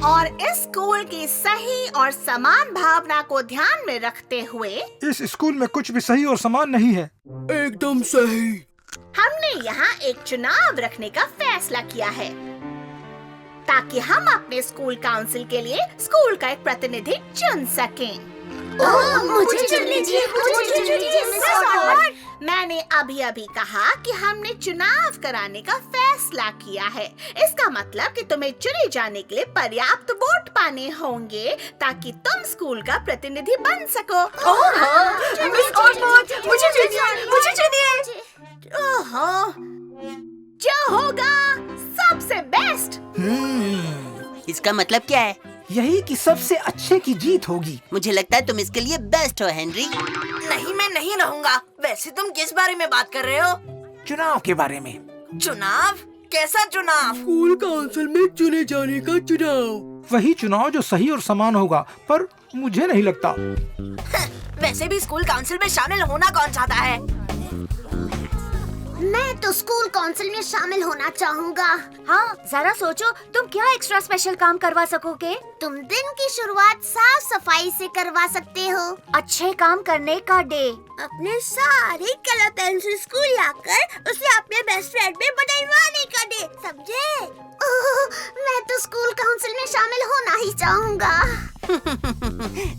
और इस स्कूल की सही और समान भावना को ध्यान में रखते हुए इस स्कूल में कुछ भी सही और समान नहीं है। एकदम सही। हमने यहाँ एक चुनाव रखने का फैसला किया है ताकि हम अपने स्कूल काउंसिल के लिए स्कूल का एक प्रतिनिधि चुन सकें। मुझे चुन लीजिए, मुझे चुन लीजिए मिस ऑर्ड। मैंने अभी कहा कि हमने चुनाव कराने का फैसला किया है। इसका मतलब कि तुम्हें चुने जाने के लिए पर्याप्त वोट पाने होंगे ताकि तुम स्कूल का प्रतिनिधि बन सको। मिस ऑर्ड, मुझे चुनिए। ओहो, जो होगा सबसे बेस्ट। इसका मतलब क्या है? यही कि सबसे अच्छे की जीत होगी। मुझे लगता है तुम इसके लिए बेस्ट हो हेनरी। नहीं, मैं नहीं रहूंगा। वैसे तुम किस बारे में बात कर रहे हो? चुनाव के बारे में। चुनाव? कैसा चुनाव? स्कूल काउंसिल में चुने जाने का चुनाव। वही चुनाव जो सही और समान होगा, पर मुझे नहीं लगता। वैसे भी स्कूल काउंसिल में शामिल होना कौन चाहता है? मैं तो स्कूल काउंसिल में शामिल होना चाहूँगा। हाँ, जरा सोचो तुम क्या एक्स्ट्रा स्पेशल काम करवा सकोगे। तुम दिन की शुरुआत साफ सफाई से करवा सकते हो। अच्छे काम करने का डे। अपने सारे कलर पेंसिल स्कूल लाकर उसे अपने बेस्ट फ्रेंड में बदलवाने का डे, समझे? मैं तो स्कूल काउंसिल में शामिल होना ही चाहूँगा।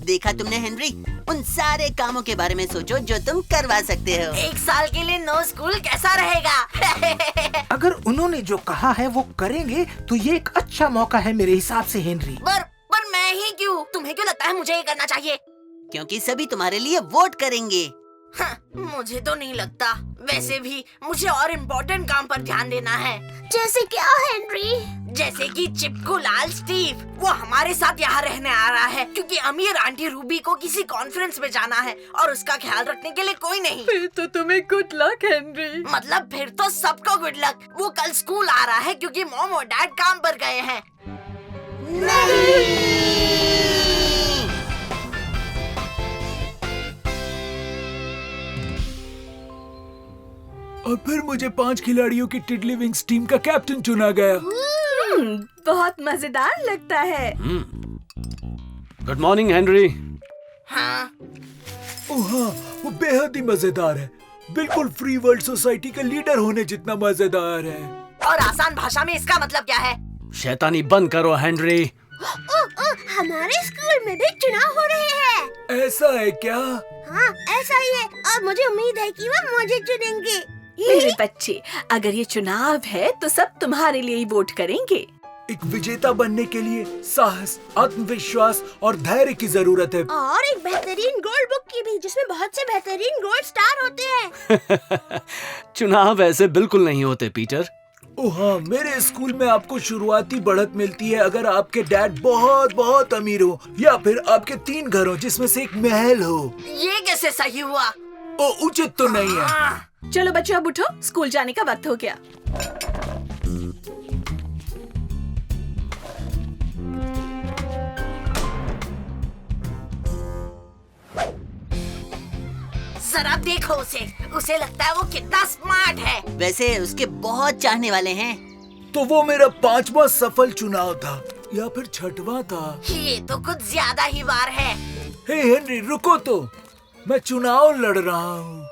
देखा तुमने हेनरी, उन सारे कामों के बारे में सोचो जो तुम करवा सकते हो। एक साल के लिए नो स्कूल कैसा रहेगा? अगर उन्होंने जो कहा है वो करेंगे तो ये एक अच्छा मौका है मेरे हिसाब से हेनरी। पर मैं ही क्यों? तुम्हें क्यों लगता है मुझे ये करना चाहिए? क्योंकि सभी तुम्हारे लिए वोट करेंगे। मुझे तो नहीं लगता। वैसे भी मुझे और इम्पोर्टेंट काम पर ध्यान देना है। जैसे क्या हेनरी? जैसे कि चिपकू लाल स्टीव, वो हमारे साथ यहाँ रहने आ रहा है क्योंकि अमीर आंटी रूबी को किसी कॉन्फ्रेंस में जाना है और उसका ख्याल रखने के लिए कोई नहीं। फिर तो तुम्हें गुड लक हेनरी। मतलब फिर तो सबको गुड लक। वो कल स्कूल आ रहा है क्योंकि मॉम और डैड काम पर गए हैं। और फिर मुझे 5 खिलाड़ियों की टिडली विंग्स टीम का कैप्टन चुना गया। बहुत मजेदार लगता है। Good morning Henry. हाँ, ओह हाँ, वो बेहद ही मजेदार है। बिल्कुल फ्री वर्ल्ड सोसाइटी का लीडर होने जितना मजेदार है। और आसान भाषा में इसका मतलब क्या है? शैतानी बंद करो हेनरी। हमारे स्कूल में भी चुनाव हो रहे हैं। ऐसा है क्या? हाँ, ऐसा ही है और मुझे उम्मीद है कि वो मुझे चुनेंगे। मेरे बच्चे, अगर ये चुनाव है तो सब तुम्हारे लिए ही वोट करेंगे। एक विजेता बनने के लिए साहस, आत्मविश्वास और धैर्य की जरूरत है। और एक बेहतरीन गोल्ड बुक की भी, जिसमें बहुत से बेहतरीन गोल्ड स्टार होते हैं। चुनाव ऐसे बिल्कुल नहीं होते पीटर। ओह हाँ, मेरे स्कूल में आपको शुरुआती बढ़त मिलती है अगर आपके डैड बहुत बहुत अमीर हो या फिर आपके 3 घर हो जिसमें से एक महल हो। ये कैसे सही हुआ? ओ, उचित तो नहीं है। चलो बच्चों, अब उठो, स्कूल जाने का वक्त हो गया। जरा देखो उसे लगता है वो कितना स्मार्ट है। वैसे उसके बहुत चाहने वाले हैं। तो वो मेरा 5वां सफल चुनाव था या फिर 6वां था। ये तो कुछ ज्यादा ही बार है। हे हेनरी, रुको तो, मैं चुनाव लड़ रहा हूँ।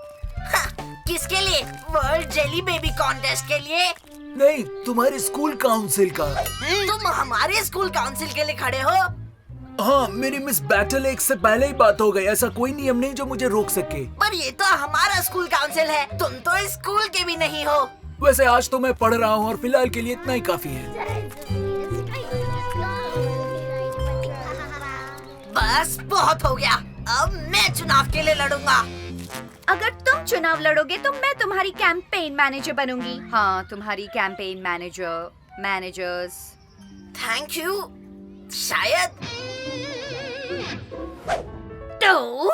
किसके लिए? वर्ल्ड जेली बेबी कॉन्टेस्ट के लिए? नहीं, तुम्हारे स्कूल काउंसिल का। तुम हमारे स्कूल काउंसिल के लिए खड़े हो? हाँ, मेरी मिस बैटल एक से पहले ही बात हो गई। ऐसा कोई नियम नहीं जो मुझे रोक सके। पर ये तो हमारा स्कूल काउंसिल है। तुम तो इस स्कूल के भी नहीं हो। वैसे आज तो मैं पढ़ रहा हूँ और फिलहाल के लिए इतना ही काफी है। बस बहुत हो गया। अब मैं चुनाव के लिए लड़ूंगा। अगर तुम चुनाव लड़ोगे तो मैं तुम्हारी कैंपेन मैनेजर बनूंगी। हाँ, तुम्हारी कैंपेन मैनेजर्स। Thank you. शायद। तो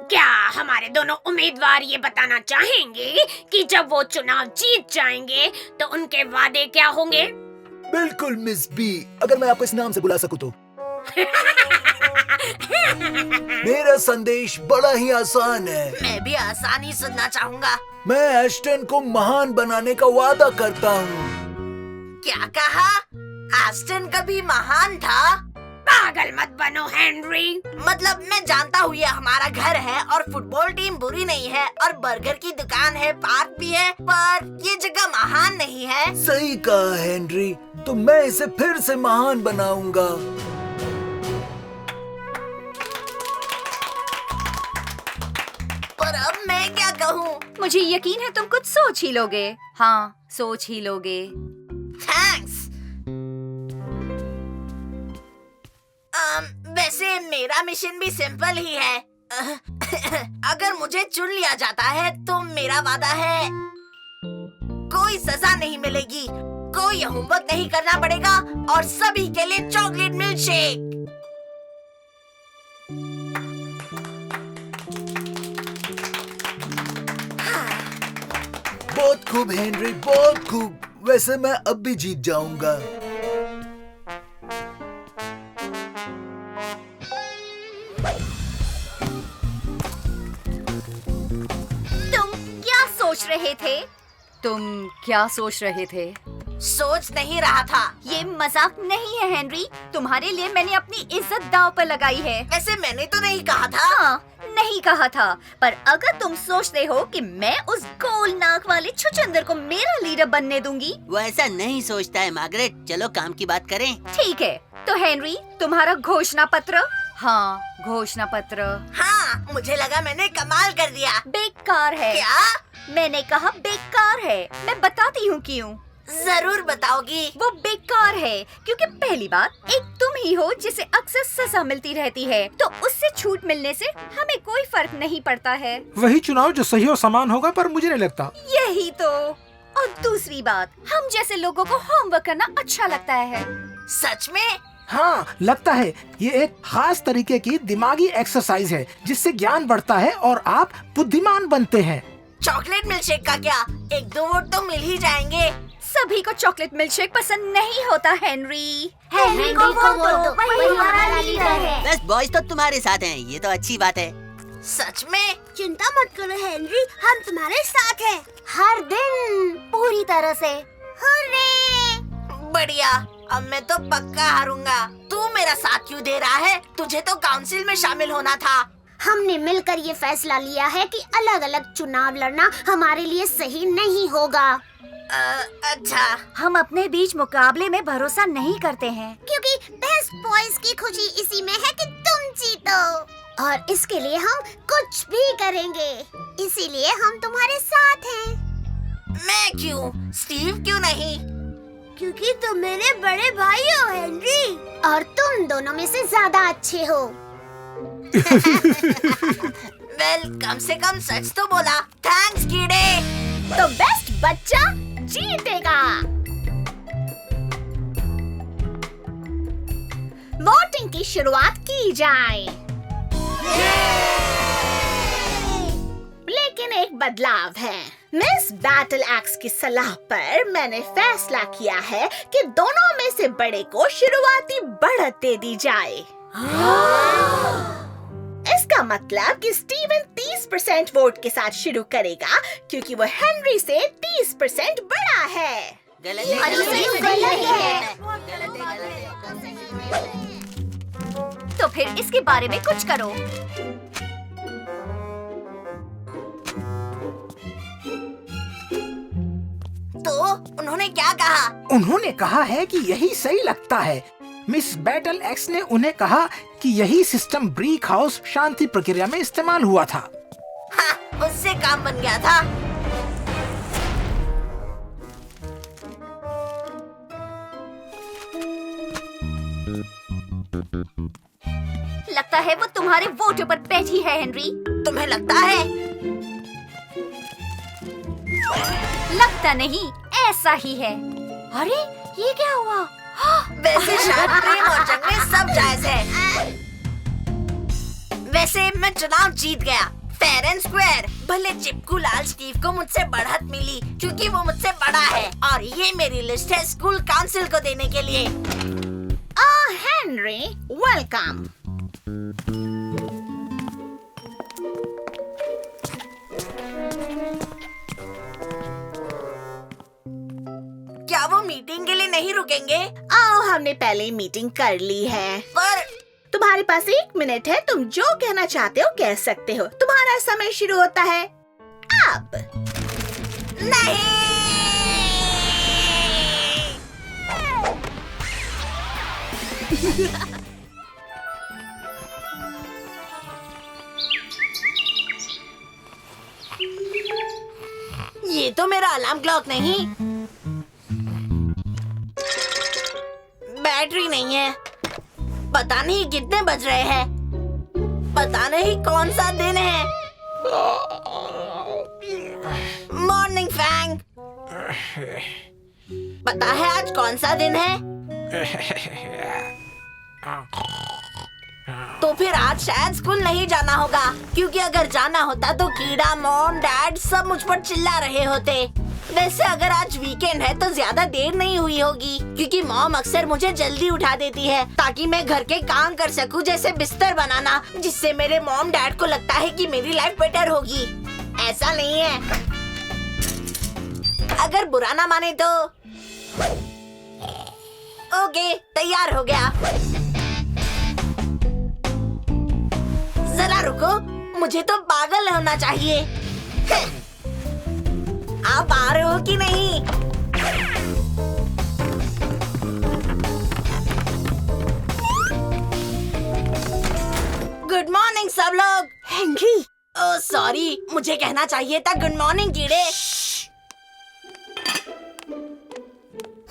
क्या हमारे दोनों उम्मीदवार ये बताना चाहेंगे कि जब वो चुनाव जीत जाएंगे तो उनके वादे क्या होंगे? बिल्कुल मिस बी, अगर मैं आपको इस नाम से बुला सकूं तो। मेरा संदेश बड़ा ही आसान है। मैं भी आसान ही सुनना चाहूंगा। मैं एस्टन को महान बनाने का वादा करता हूँ। क्या कहा? एस्टन कभी महान था? पागल मत बनो हेनरी। मतलब मैं जानता हूँ ये हमारा घर है और फुटबॉल टीम बुरी नहीं है और बर्गर की दुकान है, पार्क भी है, पर ये जगह महान नहीं है। सही कहा हेनरी, तो मैं इसे फिर से महान बनाऊंगा। पर अब मैं क्या कहूँ? मुझे यकीन है तुम कुछ सोच ही लोगे। हाँ, सोच ही लोगे। थैंक्स। वैसे मेरा मिशन भी सिंपल ही है। अगर मुझे चुन लिया जाता है तो मेरा वादा है कोई सजा नहीं मिलेगी, कोई होमवर्क नहीं करना पड़ेगा और सभी के लिए चॉकलेट मिल्क शेक। बहुत खूब हेनरी, बहुत खूब। वैसे मैं अब भी जीत जाऊंगा। तुम क्या सोच रहे थे? सोच नहीं रहा था। ये मजाक नहीं है हेनरी, तुम्हारे लिए मैंने अपनी इज्जत दांव पर लगाई है। वैसे मैंने तो नहीं कहा था। हाँ, नहीं कहा था, पर अगर तुम सोचते हो कि मैं उस गोल नाक वाले छुछुंदर को मेरा लीडर बनने दूंगी। वो ऐसा नहीं सोचता है मार्गरेट। चलो काम की बात करें। ठीक है, तो हेनरी तुम्हारा घोषणा पत्र। हाँ, घोषणा पत्र। हाँ, मुझे लगा मैंने कमाल कर दिया। बेकार है। क्या? मैंने कहा बेकार है। मैं बताती हूँ क्यों। जरूर बताओगी। वो बेकार है क्योंकि पहली बात एक तुम ही हो जिसे अक्सर सजा मिलती रहती है, तो उससे छूट मिलने से हमें कोई फर्क नहीं पड़ता है। वही चुनाव जो सही और समान होगा, पर मुझे नहीं लगता। यही तो। और दूसरी बात, हम जैसे लोगों को होमवर्क करना अच्छा लगता है। सच में? हाँ, लगता है ये एक खास तरीके की दिमागी एक्सरसाइज है जिससे ज्ञान बढ़ता है और आप बुद्धिमान बनते हैं। चॉकलेट मिल्कशेक का क्या? 1-2 वोट तो मिल ही जाएंगे। सभी को चॉकलेट मिल्कशेक पसंद नहीं होता हेनरी। हेनरी को वोट दो, वही हमारा लीडर है। बस बॉयज तो तुम्हारे साथ हैं, ये तो अच्छी बात है। सच में? चिंता मत करो हेनरी, हम तुम्हारे साथ हैं। हर दिन पूरी तरह से। हुर्रे! बढ़िया, अब मैं तो पक्का हारूंगा। तू मेरा साथ क्यों दे रहा है? तुझे तो काउंसिल में शामिल होना था। हमने मिलकर ये फैसला लिया है कि अलग अलग चुनाव लड़ना हमारे लिए सही नहीं होगा। अच्छा। हम अपने बीच मुकाबले में भरोसा नहीं करते हैं, क्योंकि बेस्ट बॉयज की खुशी इसी में है कि तुम जीतो, और इसके लिए हम कुछ भी करेंगे। इसीलिए हम तुम्हारे साथ हैं। मैं क्यों? स्टीव क्यों नहीं? क्योंकि तुम मेरे बड़े भाई हो हेनरी, और तुम दोनों में से ज्यादा अच्छे हो। वेल, कम से कम सच तो बोला। थैंक्स कीड़े। तो बेस्ट बच्चा जीतेगा। वोटिंग की शुरुआत की जाए। लेकिन एक बदलाव है। मिस बैटल एक्स की सलाह पर मैंने फैसला किया है कि दोनों में से बड़े को शुरुआती बढ़त दे दी जाए। इसका मतलब कि स्टीवन 30% वोट के साथ शुरू करेगा क्योंकि वो हेनरी से 30% बड़ा है। गलत तो फिर इसके बारे में कुछ करो। तो उन्होंने क्या कहा? उन्होंने कहा है कि यही सही लगता है। मिस बैटल एक्स ने उन्हें कहा कि यही सिस्टम ब्रीक हाउस शांति प्रक्रिया में इस्तेमाल हुआ था। हाँ, उससे काम बन गया था। लगता है वो तुम्हारे वोटों पर बैठी है हेनरी। तुम्हें लगता है? लगता नहीं, ऐसा ही है। अरे ये क्या हुआ? वैसे शायद प्रेम और जंग में सब जायज है। वैसे मैं चुनाव जीत गया, फेयर एंड स्क्वायर। भले चिपकू लाल स्टीव को मुझसे बढ़त मिली क्योंकि वो मुझसे बड़ा है, और ये मेरी लिस्ट है स्कूल काउंसिल को देने के लिए। Henry, welcome. क्या वो मीटिंग के लिए नहीं रुकेंगे? आओ, हमने पहले ही मीटिंग कर ली है। पर तुम्हारे पास 1 मिनट है, तुम जो कहना चाहते हो कह सकते हो। तुम्हारा समय शुरू होता है अब। नहीं। ये तो मेरा अलार्म क्लॉक नहीं। बैटरी नहीं है। पता नहीं कितने बज रहे हैं। पता नहीं कौन सा दिन है। मॉर्निंग फैंग, पता है आज कौन सा दिन है? तो फिर आज शायद स्कूल नहीं जाना होगा, क्योंकि अगर जाना होता तो कीड़ा, मॉम, डैड सब मुझ पर चिल्ला रहे होते। वैसे अगर आज वीकेंड है तो ज्यादा देर नहीं हुई होगी, क्योंकि मॉम अक्सर मुझे जल्दी उठा देती है ताकि मैं घर के काम कर सकूं, जैसे बिस्तर बनाना, जिससे मेरे मॉम डैड को लगता है कि मेरी लाइफ बेटर होगी। ऐसा नहीं है। अगर बुरा ना माने तो ओके, तैयार हो गया। जरा रुको, मुझे तो पागल होना चाहिए। आप आ रहे हो कि नहीं? गुड मॉर्निंग सब लोग। हेनरी, ओह सॉरी, मुझे कहना चाहिए था गुड मॉर्निंग कीड़े।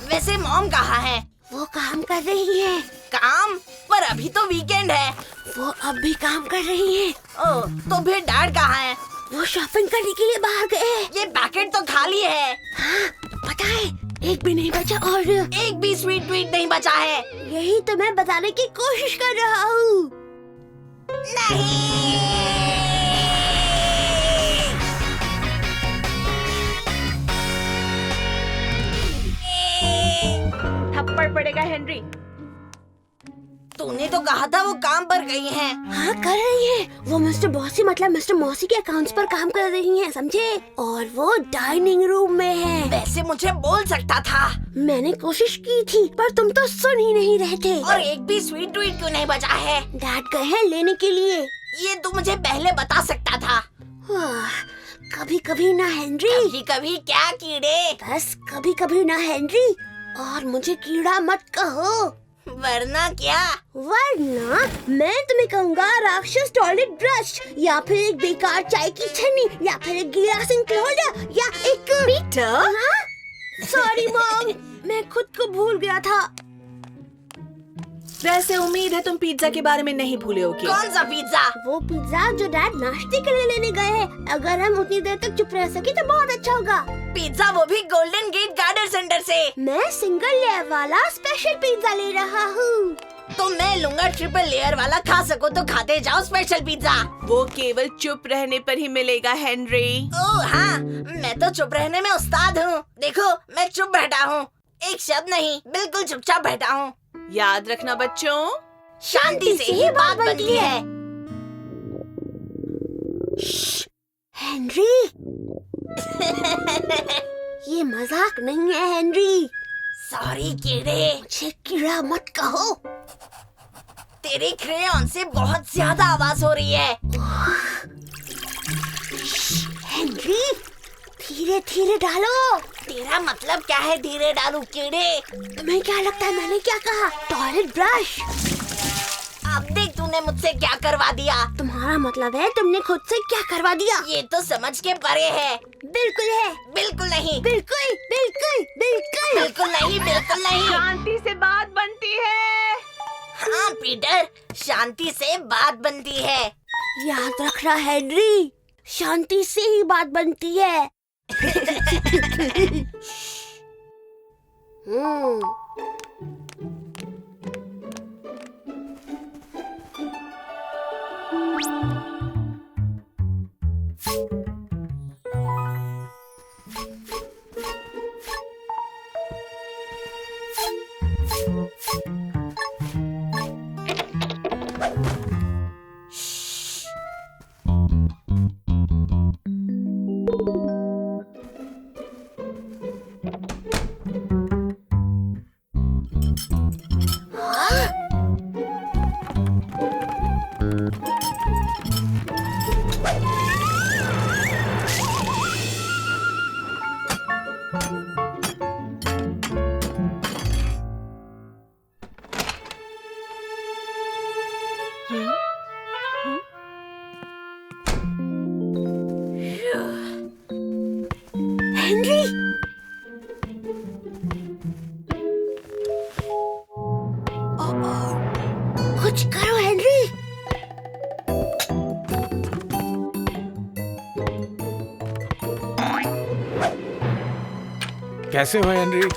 वैसे मॉम कहाँ है? वो काम कर रही है। काम? पर अभी तो वीकेंड है। वो अब भी काम कर रही है। ओह, तो फिर डैड कहाँ है? वो शॉपिंग करने के लिए बाहर गए। ये पैकेट तो खाली है। हाँ, पता है, एक भी नहीं बचा और एक भी स्वीट ट्वीट नहीं बचा है। यही तो मैं बताने की कोशिश कर रहा हूँ। थप्पड़ पड़ेगा हेनरी। तूने तो कहा था वो काम पर गई हैं। हाँ, कर रही है। वो मिस्टर बॉसी मतलब मिस्टर मौसी के अकाउंट्स पर काम कर रही हैं, समझे? और वो डाइनिंग रूम में है। वैसे मुझे बोल सकता था। मैंने कोशिश की थी, पर तुम तो सुन ही नहीं रहे थे। और एक भी स्वीट ट्वीट क्यों नहीं बचा है? डैड गए हैं लेने के लिए। ये तू मुझे पहले बता सकता था। कभी कभी ना हेनरी। कभी कभी क्या कीड़े? बस कभी कभी ना हेनरी। और मुझे कीड़ा मत कहो। वरना क्या? वरना मैं तुम्हें कहूँगा राक्षस टॉयलेट ब्रश, या फिर एक बेकार चाय की छन्नी, या फिर एक गीला सिंक होल्डर, या एक पीटर, सॉरी मॉम, मैं खुद को भूल गया था। वैसे उम्मीद है तुम पिज्जा के बारे में नहीं भूले होगे। कौन सा पिज्जा? वो पिज्जा जो डैड नाश्ते के लिए लेने गए हैं। अगर हम उतनी देर तक चुप रह सके तो बहुत अच्छा होगा। पिज्जा, वो भी गोल्डन गेट गार्डन सेंटर से। मैं सिंगल लेयर वाला स्पेशल पिज्जा ले रहा हूँ। तो मैं लूंगा ट्रिपल लेयर वाला। खा सको तो खाते जाओ स्पेशल पिज्जा। वो केवल चुप रहने पर ही मिलेगा हेनरी। ओह हाँ, मैं तो चुप रहने में उस्ताद हूँ। देखो, मैं चुप बैठा हूँ, एक शब्द नहीं, बिल्कुल चुपचाप बैठा हूँ। याद रखना बच्चों, शांति से ही बात बनती है। हेनरी, ये मजाक नहीं है हेनरी। सॉरी कीड़े। मुझे कीड़ा मत कहो। तेरे क्रेयॉन से बहुत ज्यादा आवाज हो रही है। हेनरी, धीरे धीरे डालो। तेरा मतलब क्या है धीरे डालू कीड़े? तुम्हें क्या लगता है मैंने क्या कहा? Toilet brush. अब देख तूने मुझसे क्या करवा दिया। तुम्हारा मतलब है तुमने खुद से क्या करवा दिया? ये तो समझ के परे है। बिल्कुल है। बिल्कुल नहीं। बिल्कुल बिल्कुल बिल्कुल बिल्कुल नहीं, बिल्कुल नहीं। शांति से बात बनती है। हाँ पीटर, शांति से बात बनती है। याद रखना हेनरी, शांति से ही बात बनती है। कुछ करो हेनरी। कैसे हो हेनरी?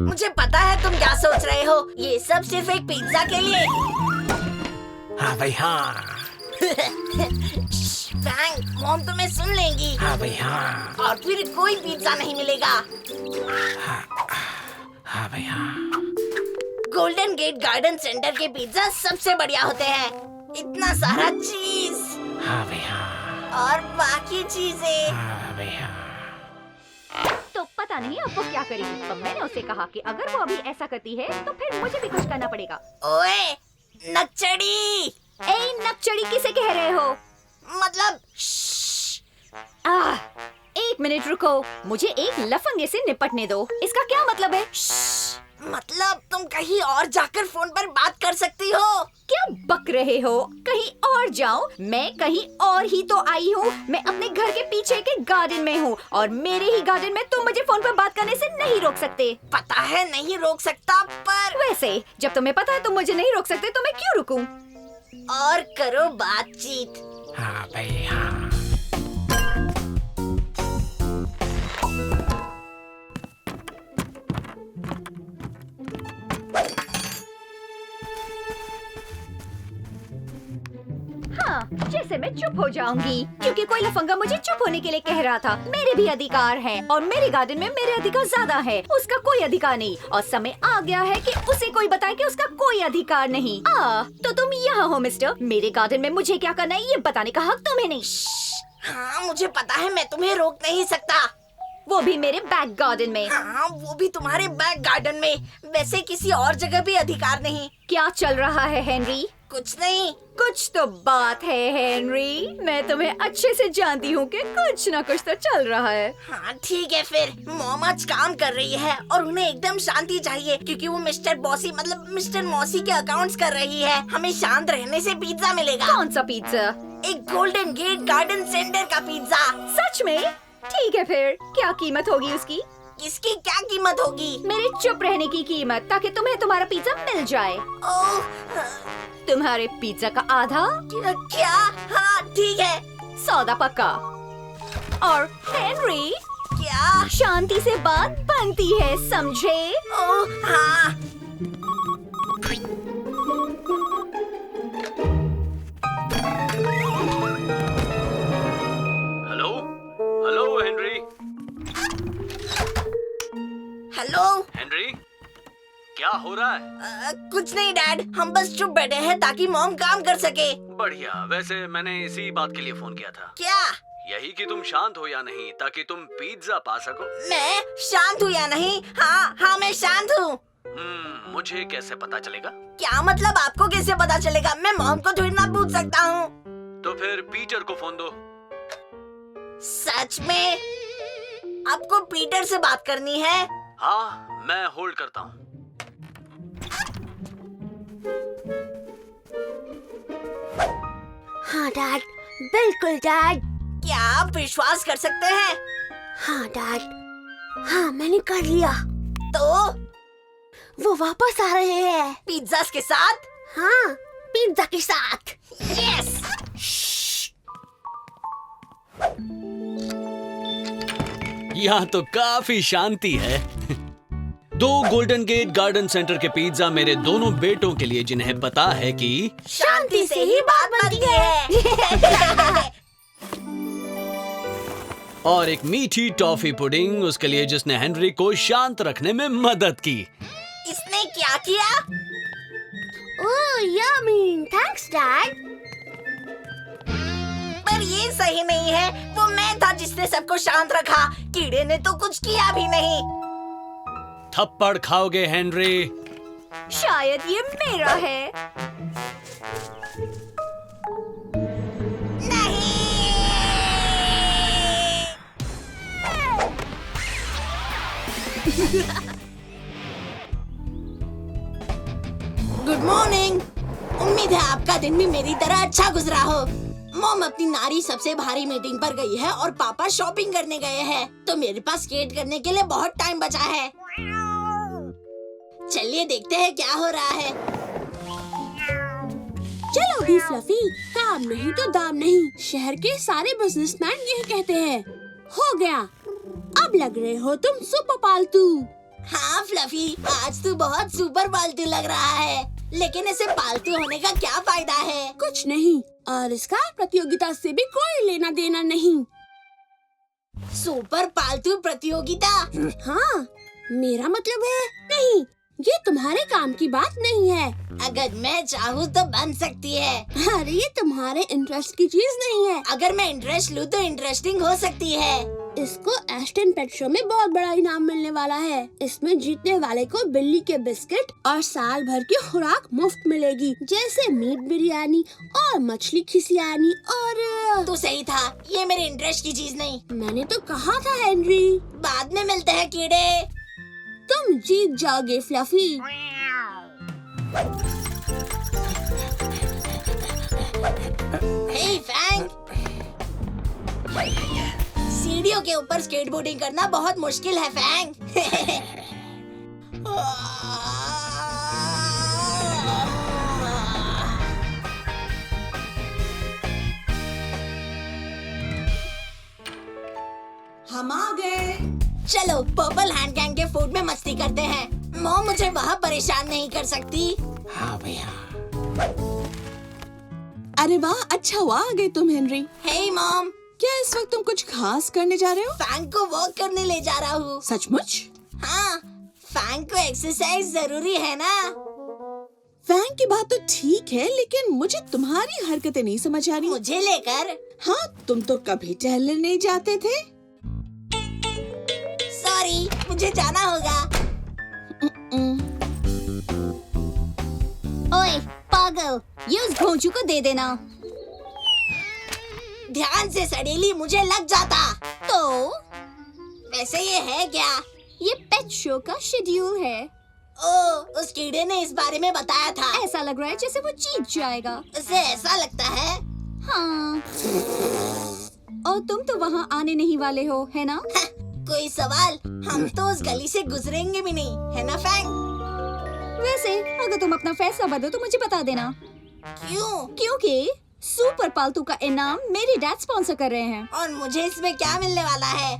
मुझे पता है तुम क्या सोच रहे हो, ये सब सिर्फ एक पिज्जा के लिए। हाँ भाई हाँ। फ्रैंक, मॉम तुम्हें सुन लेंगी। हाँ भाई हाँ। और फिर कोई पिज्जा नहीं मिलेगा। हाँ भाई हाँ। गोल्डन गेट गार्डन सेंटर के पिज्जा सबसे बढ़िया होते हैं। इतना सारा चीज हाँ भाई हाँ। और बाकी चीजें। हाँ भाई हाँ। तो पता नहीं अब वो क्या करेगी। अब मैंने उसे कहा कि अगर वो अभी ऐसा करती है तो फिर मुझे भी कुछ करना पड़ेगा। ओए नक्चड़ी, ए नकचड़ी किसे कह रहे हो? मतलब एक मिनट रुको, मुझे एक लफंगे से निपटने दो। इसका क्या मतलब है? मतलब तुम कहीं और जाकर फोन पर बात कर सकती हो। क्या बक रहे हो? कहीं और जाऊं? मैं कहीं और ही तो आई हूँ। मैं अपने घर के पीछे के गार्डन में हूँ और मेरे ही गार्डन में तुम मुझे फोन पर बात करने से नहीं रोक सकते। पता है नहीं रोक सकता, पर वैसे जब तुम्हें पता है तुम मुझे नहीं रोक सकते तो मैं क्यों रुकूं? और करो बातचीत। हाँ भाई हाँ। हाँ, जैसे मैं चुप हो जाऊंगी क्योंकि कोई लफंगा मुझे चुप होने के लिए कह रहा था। मेरे भी अधिकार हैं और मेरे गार्डन में मेरे अधिकार ज्यादा है, उसका कोई अधिकार नहीं। और समय आ गया है कि उसे कोई बताए कि उसका कोई अधिकार नहीं। तो तुम यहाँ हो मिस्टर। मेरे गार्डन में मुझे क्या करना है ये बताने का हक तुम्हें नहीं। हाँ मुझे पता है, मैं तुम्हें रोक नहीं सकता। वो भी मेरे बैक गार्डन में। हाँ वो भी तुम्हारे बैक गार्डन में। वैसे किसी और जगह भी अधिकार नहीं। क्या चल रहा है हेनरी? कुछ नहीं। कुछ तो बात है हेनरी। मैं तुम्हें अच्छे से जानती हूँ कि कुछ ना कुछ तो चल रहा है। हाँ ठीक है फिर। मॉम आज काम कर रही है और उन्हें एकदम शांति चाहिए क्योंकि वो मिस्टर बॉसी मतलब मिस्टर मौसी के अकाउंट्स कर रही है। हमें शांत रहने से पिज्जा मिलेगा। कौन सा पिज्जा? एक गोल्डन गेट गार्डन सेंटर का पिज्जा। सच में? ठीक है फिर, क्या कीमत होगी उसकी? इसकी क्या कीमत होगी? मेरे चुप रहने की कीमत, ताकि तुम्हें तुम्हारा पिज्जा मिल जाए। ओह, तुम्हारे पिज्जा का आधा। क्या? हाँ ठीक है। सौदा पक्का। और हेनरी, क्या? शांति से बात बनती है, समझे? ओह हाँ। Hello hello Henry. Hello Henry, क्या हो रहा है? कुछ नहीं डैड, हम बस चुप बैठे हैं ताकि मॉम काम कर सके। बढ़िया। वैसे मैंने इसी बात के लिए फोन किया था। क्या? यही कि तुम शांत हो या नहीं, ताकि तुम पिज्जा पा सको। मैं शांत हूँ या नहीं? हाँ मैं शांत हूँ। मुझे कैसे पता चलेगा? क्या मतलब आपको कैसे पता चलेगा? मैं मॉम को थोड़ी ना पूछ सकता हूँ। तो फिर पीटर को फोन दो। सच में? आपको पीटर से बात करनी है? हाँ, मैं होल्ड करता हूँ। हाँ डैड, बिल्कुल डैड। क्या आप विश्वास कर सकते हैं? हाँ डैड, हाँ मैंने कर लिया। तो वो वापस आ रहे हैं। पिज्जा के साथ? हाँ, पिज्जा के साथ। यस। यहाँ तो काफी शांति है। 2 गोल्डन गेट गार्डन सेंटर के पिज्जा मेरे दोनों बेटों के लिए, जिन्हें पता है कि शांति से ही बात बनती है। और एक मीठी टॉफी पुडिंग उसके लिए, जिसने हेनरी को शांत रखने में मदद की। इसने क्या किया? ओह यम्मी, थैंक्स डैड। पर ये सही नहीं है। वो मैं था जिसने सबको शांत रखा। कीड़े ने तो कुछ किया भी नहीं। थप्पड़ खाओगे हेनरी? शायद ये मेरा है। नहीं। Good morning. उम्मीद है आपका दिन भी मेरी तरह अच्छा गुजरा हो। मॉम अपनी नारी सबसे भारी मीटिंग पर गई है और पापा शॉपिंग करने गए हैं, तो मेरे पास स्केट करने के लिए बहुत टाइम बचा है। चलिए देखते हैं क्या हो रहा है। चलो भी फ्लफी, काम नहीं तो दाम नहीं, शहर के सारे बिजनेसमैन यही कहते हैं। हो गया, अब लग रहे हो तुम सुपर पालतू। हाँ फ्लफी, आज तू बहुत सुपर पालतू लग रहा है, लेकिन इसे पालतू होने का क्या फायदा है? कुछ नहीं, और इसका प्रतियोगिता से भी कोई लेना देना नहीं। सुपर पालतू प्रतियोगिता? हाँ, मेरा मतलब है नहीं, ये तुम्हारे काम की बात नहीं है। अगर मैं चाहूँ तो बन सकती है। अरे ये तुम्हारे इंटरेस्ट की चीज नहीं है। अगर मैं इंटरेस्ट लूँ तो इंटरेस्टिंग हो सकती है। इसको एस्टन पेट शो में बहुत बड़ा इनाम मिलने वाला है। इसमें जीतने वाले को बिल्ली के बिस्किट और साल भर की खुराक मुफ्त मिलेगी, जैसे मीट बिरयानी और मछली खिसियानी और तो सही था, ये मेरे इंटरेस्ट की चीज नहीं। मैंने तो कहा था हेनरी। बाद में मिलते हैं कीड़े। तुम जीत जाओगे फ्लफी। हे फैंग, सीढ़ियों के ऊपर स्केटबोर्डिंग करना बहुत मुश्किल है फैंग। हम आ गए। चलो पर्पल हैंड गैंग के फूड में मस्ती करते हैं। मॉम मुझे वहाँ परेशान नहीं कर सकती। हाँ भैया। अरे वाह, अच्छा हुआ आ गए तुम हेनरी। हे मॉम, क्या इस वक्त तुम कुछ खास करने जा रहे हो? फैंग को वॉक करने ले जा रहा हूँ। सचमुच? हाँ, फैंग को एक्सरसाइज जरूरी है ना। फैंग की बात तो ठीक है, लेकिन मुझे तुम्हारी हरकतें नहीं समझ आ रही। मुझे लेकर? हाँ, तुम तो कभी टहलने नहीं जाते थे। सॉरी, मुझे जाना होगा। ओए पागल, ये उस भोंचू को दे देना। ध्यान से सड़ेली, मुझे लग जाता। तो वैसे ये है क्या? ये पेट शो का शेड्यूल है। ओह, उस कीड़े ने इस बारे में बताया था। ऐसा लग रहा है जैसे वो जीत जाएगा। उसे ऐसा लगता है? हाँ। और तुम तो वहाँ आने नहीं वाले हो, है ना? कोई सवाल? हम तो उस गली से गुजरेंगे भी नहीं, है ना फैंग? वैसे अगर तुम अपना फैसला बदलो तो मुझे बता देना। क्यों? क्योंकि सुपर पालतू का इनाम मेरे डैड स्पॉन्सर कर रहे हैं। और मुझे इसमें क्या मिलने वाला है?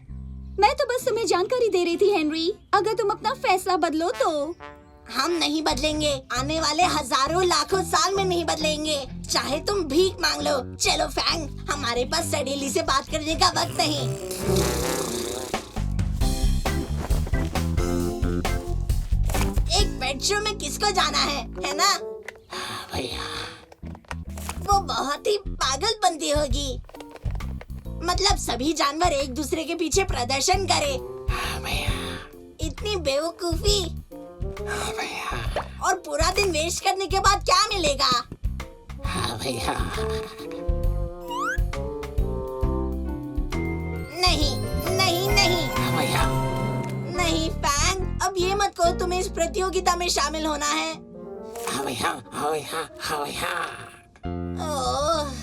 मैं तो बस तुम्हें जानकारी दे रही थी हेनरी। अगर तुम अपना फैसला बदलो तो। हम नहीं बदलेंगे, आने वाले हजारों लाखों साल में नहीं बदलेंगे, चाहे तुम भीख मांग लो। चलो फैंग, हमारे पास सडेली से बात करने का वक्त नहीं। एक पेट शो में किसको जाना है ना? भैया। वो बहुत ही पागलपंती होगी। मतलब सभी जानवर एक दूसरे के पीछे प्रदर्शन करे। हाँ भैया। इतनी बेवकूफी। हाँ भैया। और पूरा दिन वेस्ट करने के बाद क्या मिलेगा? हाँ भैया। नहीं नहीं नहीं। हाँ भैया। नहीं फैंग, अब ये मत कहो तुम्हें इस प्रतियोगिता में शामिल होना है। हाँ भैया। हाँ भैया। हाँ भैया। ओह,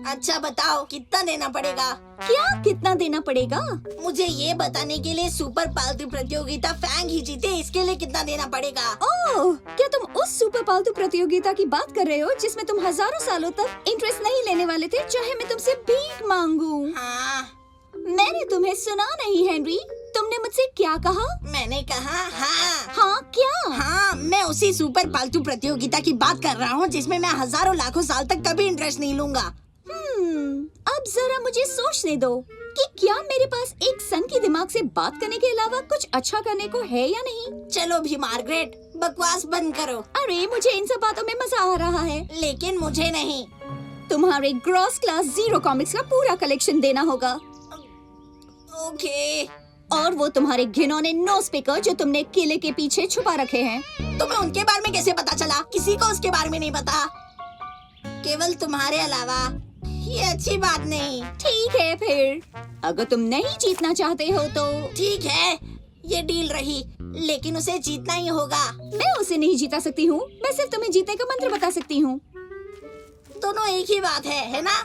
अच्छा बताओ कितना देना पड़ेगा? क्या कितना देना पड़ेगा? मुझे ये बताने के लिए सुपर पालतू प्रतियोगिता फैंग ही जीते, इसके लिए कितना देना पड़ेगा? ओह, क्या तुम उस सुपर पालतू प्रतियोगिता की बात कर रहे हो जिसमें तुम हजारों सालों तक इंटरेस्ट नहीं लेने वाले थे, चाहे मैं तुमसे भीख मांगू? हाँ। मैंने तुम्हें सुना नहीं हेनरी, तुमने मुझसे क्या कहा? मैंने कहा हाँ। हाँ क्या? हाँ, मैं उसी सुपर पालतू प्रतियोगिता की बात कर रहा हूँ जिसमें मैं हजारों लाखों साल तक कभी इंटरेस्ट नहीं लूंगा। अब जरा मुझे सोचने दो कि क्या मेरे पास एक सन की दिमाग से बात करने के अलावा कुछ अच्छा करने को है या नहीं। चलो भी मार्गरेट, बकवास बंद करो। अरे मुझे इन सब बातों में मजा आ रहा है, लेकिन मुझे नहीं। तुम्हारे ग्रॉस क्लास जीरो कॉमिक्स का पूरा कलेक्शन देना होगा। ओके। और वो तुम्हारे घिनौने नोज पिकर जो तुमने किले के पीछे छुपा रखे हैं। तुम्हें उनके बारे में कैसे पता चला? किसी को उसके बारे में नहीं पता। केवल तुम्हारे अलावा। ये अच्छी बात नहीं। ठीक है फिर, अगर तुम नहीं जीतना चाहते हो तो। ठीक है, ये डील रही, लेकिन उसे जीतना ही होगा। मैं उसे नहीं जीता सकती हूँ, मैं सिर्फ तुम्हें जीतने का मंत्र बता सकती हूँ। दोनों एक ही बात है ना?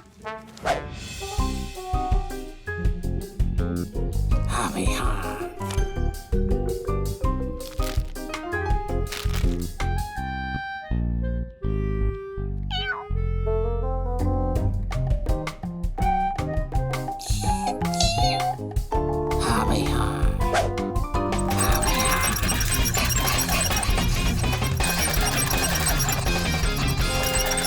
हाँ भाई हाँ। हाँ भाई हाँ। हाँ भाई हाँ।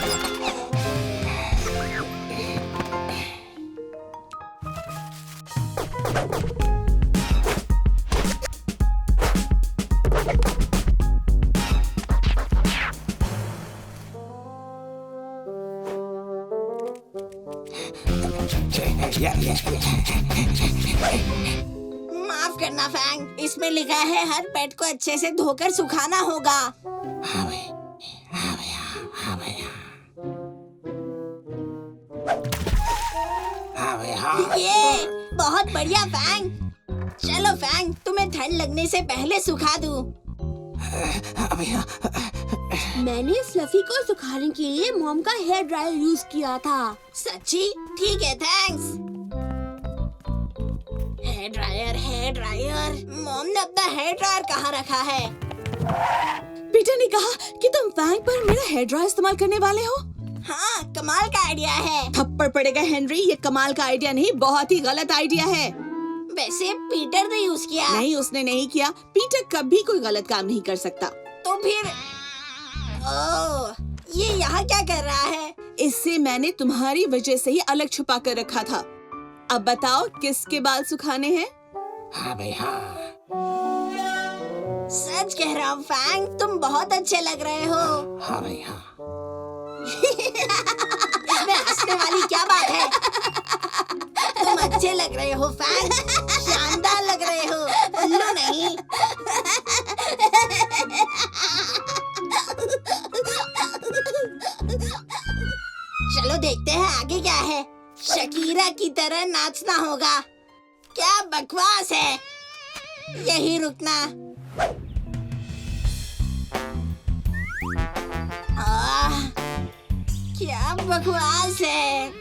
माफ करना फैंग, इसमें लिखा है हर पेट को अच्छे से धोकर सुखाना होगा। हाँ भाई हाँ भाई हाँ भाई हाँ भाई हाँ। ये बहुत बढ़िया फैंग। चलो फैंग, तुम्हें ठंड लगने से पहले सुखा दूं। हाँ भाई हाँ। मैंने फ्लफी को सुखाने के लिए मॉम का हेयर ड्रायर यूज किया था। सच्ची? ठीक है, thanks. Hair dryer, hair dryer. Mom ने अपना हेयर ड्रायर कहाँ रखा है? पीटर ने कहा कि तुम फैंग पर मेरा हेयर ड्रायर इस्तेमाल करने वाले हो। हाँ, कमाल का आइडिया है। थप्पड़ पड़ेगा हेनरी, ये कमाल का आइडिया नहीं, बहुत ही गलत आइडिया है। वैसे पीटर ने यूज किया। नहीं, उसने नहीं किया। पीटर कभी कोई गलत काम नहीं कर सकता। तो फिर ओह, ये यहाँ क्या कर रहा है? इससे मैंने तुम्हारी वजह से ही अलग छुपा कर रखा था। अब बताओ किसके बाल सुखाने हैं? हाँ भाई हाँ। सच कह रहा हूँ फैंग, तुम बहुत अच्छे लग रहे हो। हाँ भाई हाँ। इसमें हंसने वाली क्या बात है? तुम अच्छे लग रहे हो फैंग, शानदार लग रहे हो, उल्लू नहीं। चलो देखते हैं आगे क्या है। शकीरा की तरह नाचना होगा। क्या बकवास है, यही रुकना। क्या बकवास है।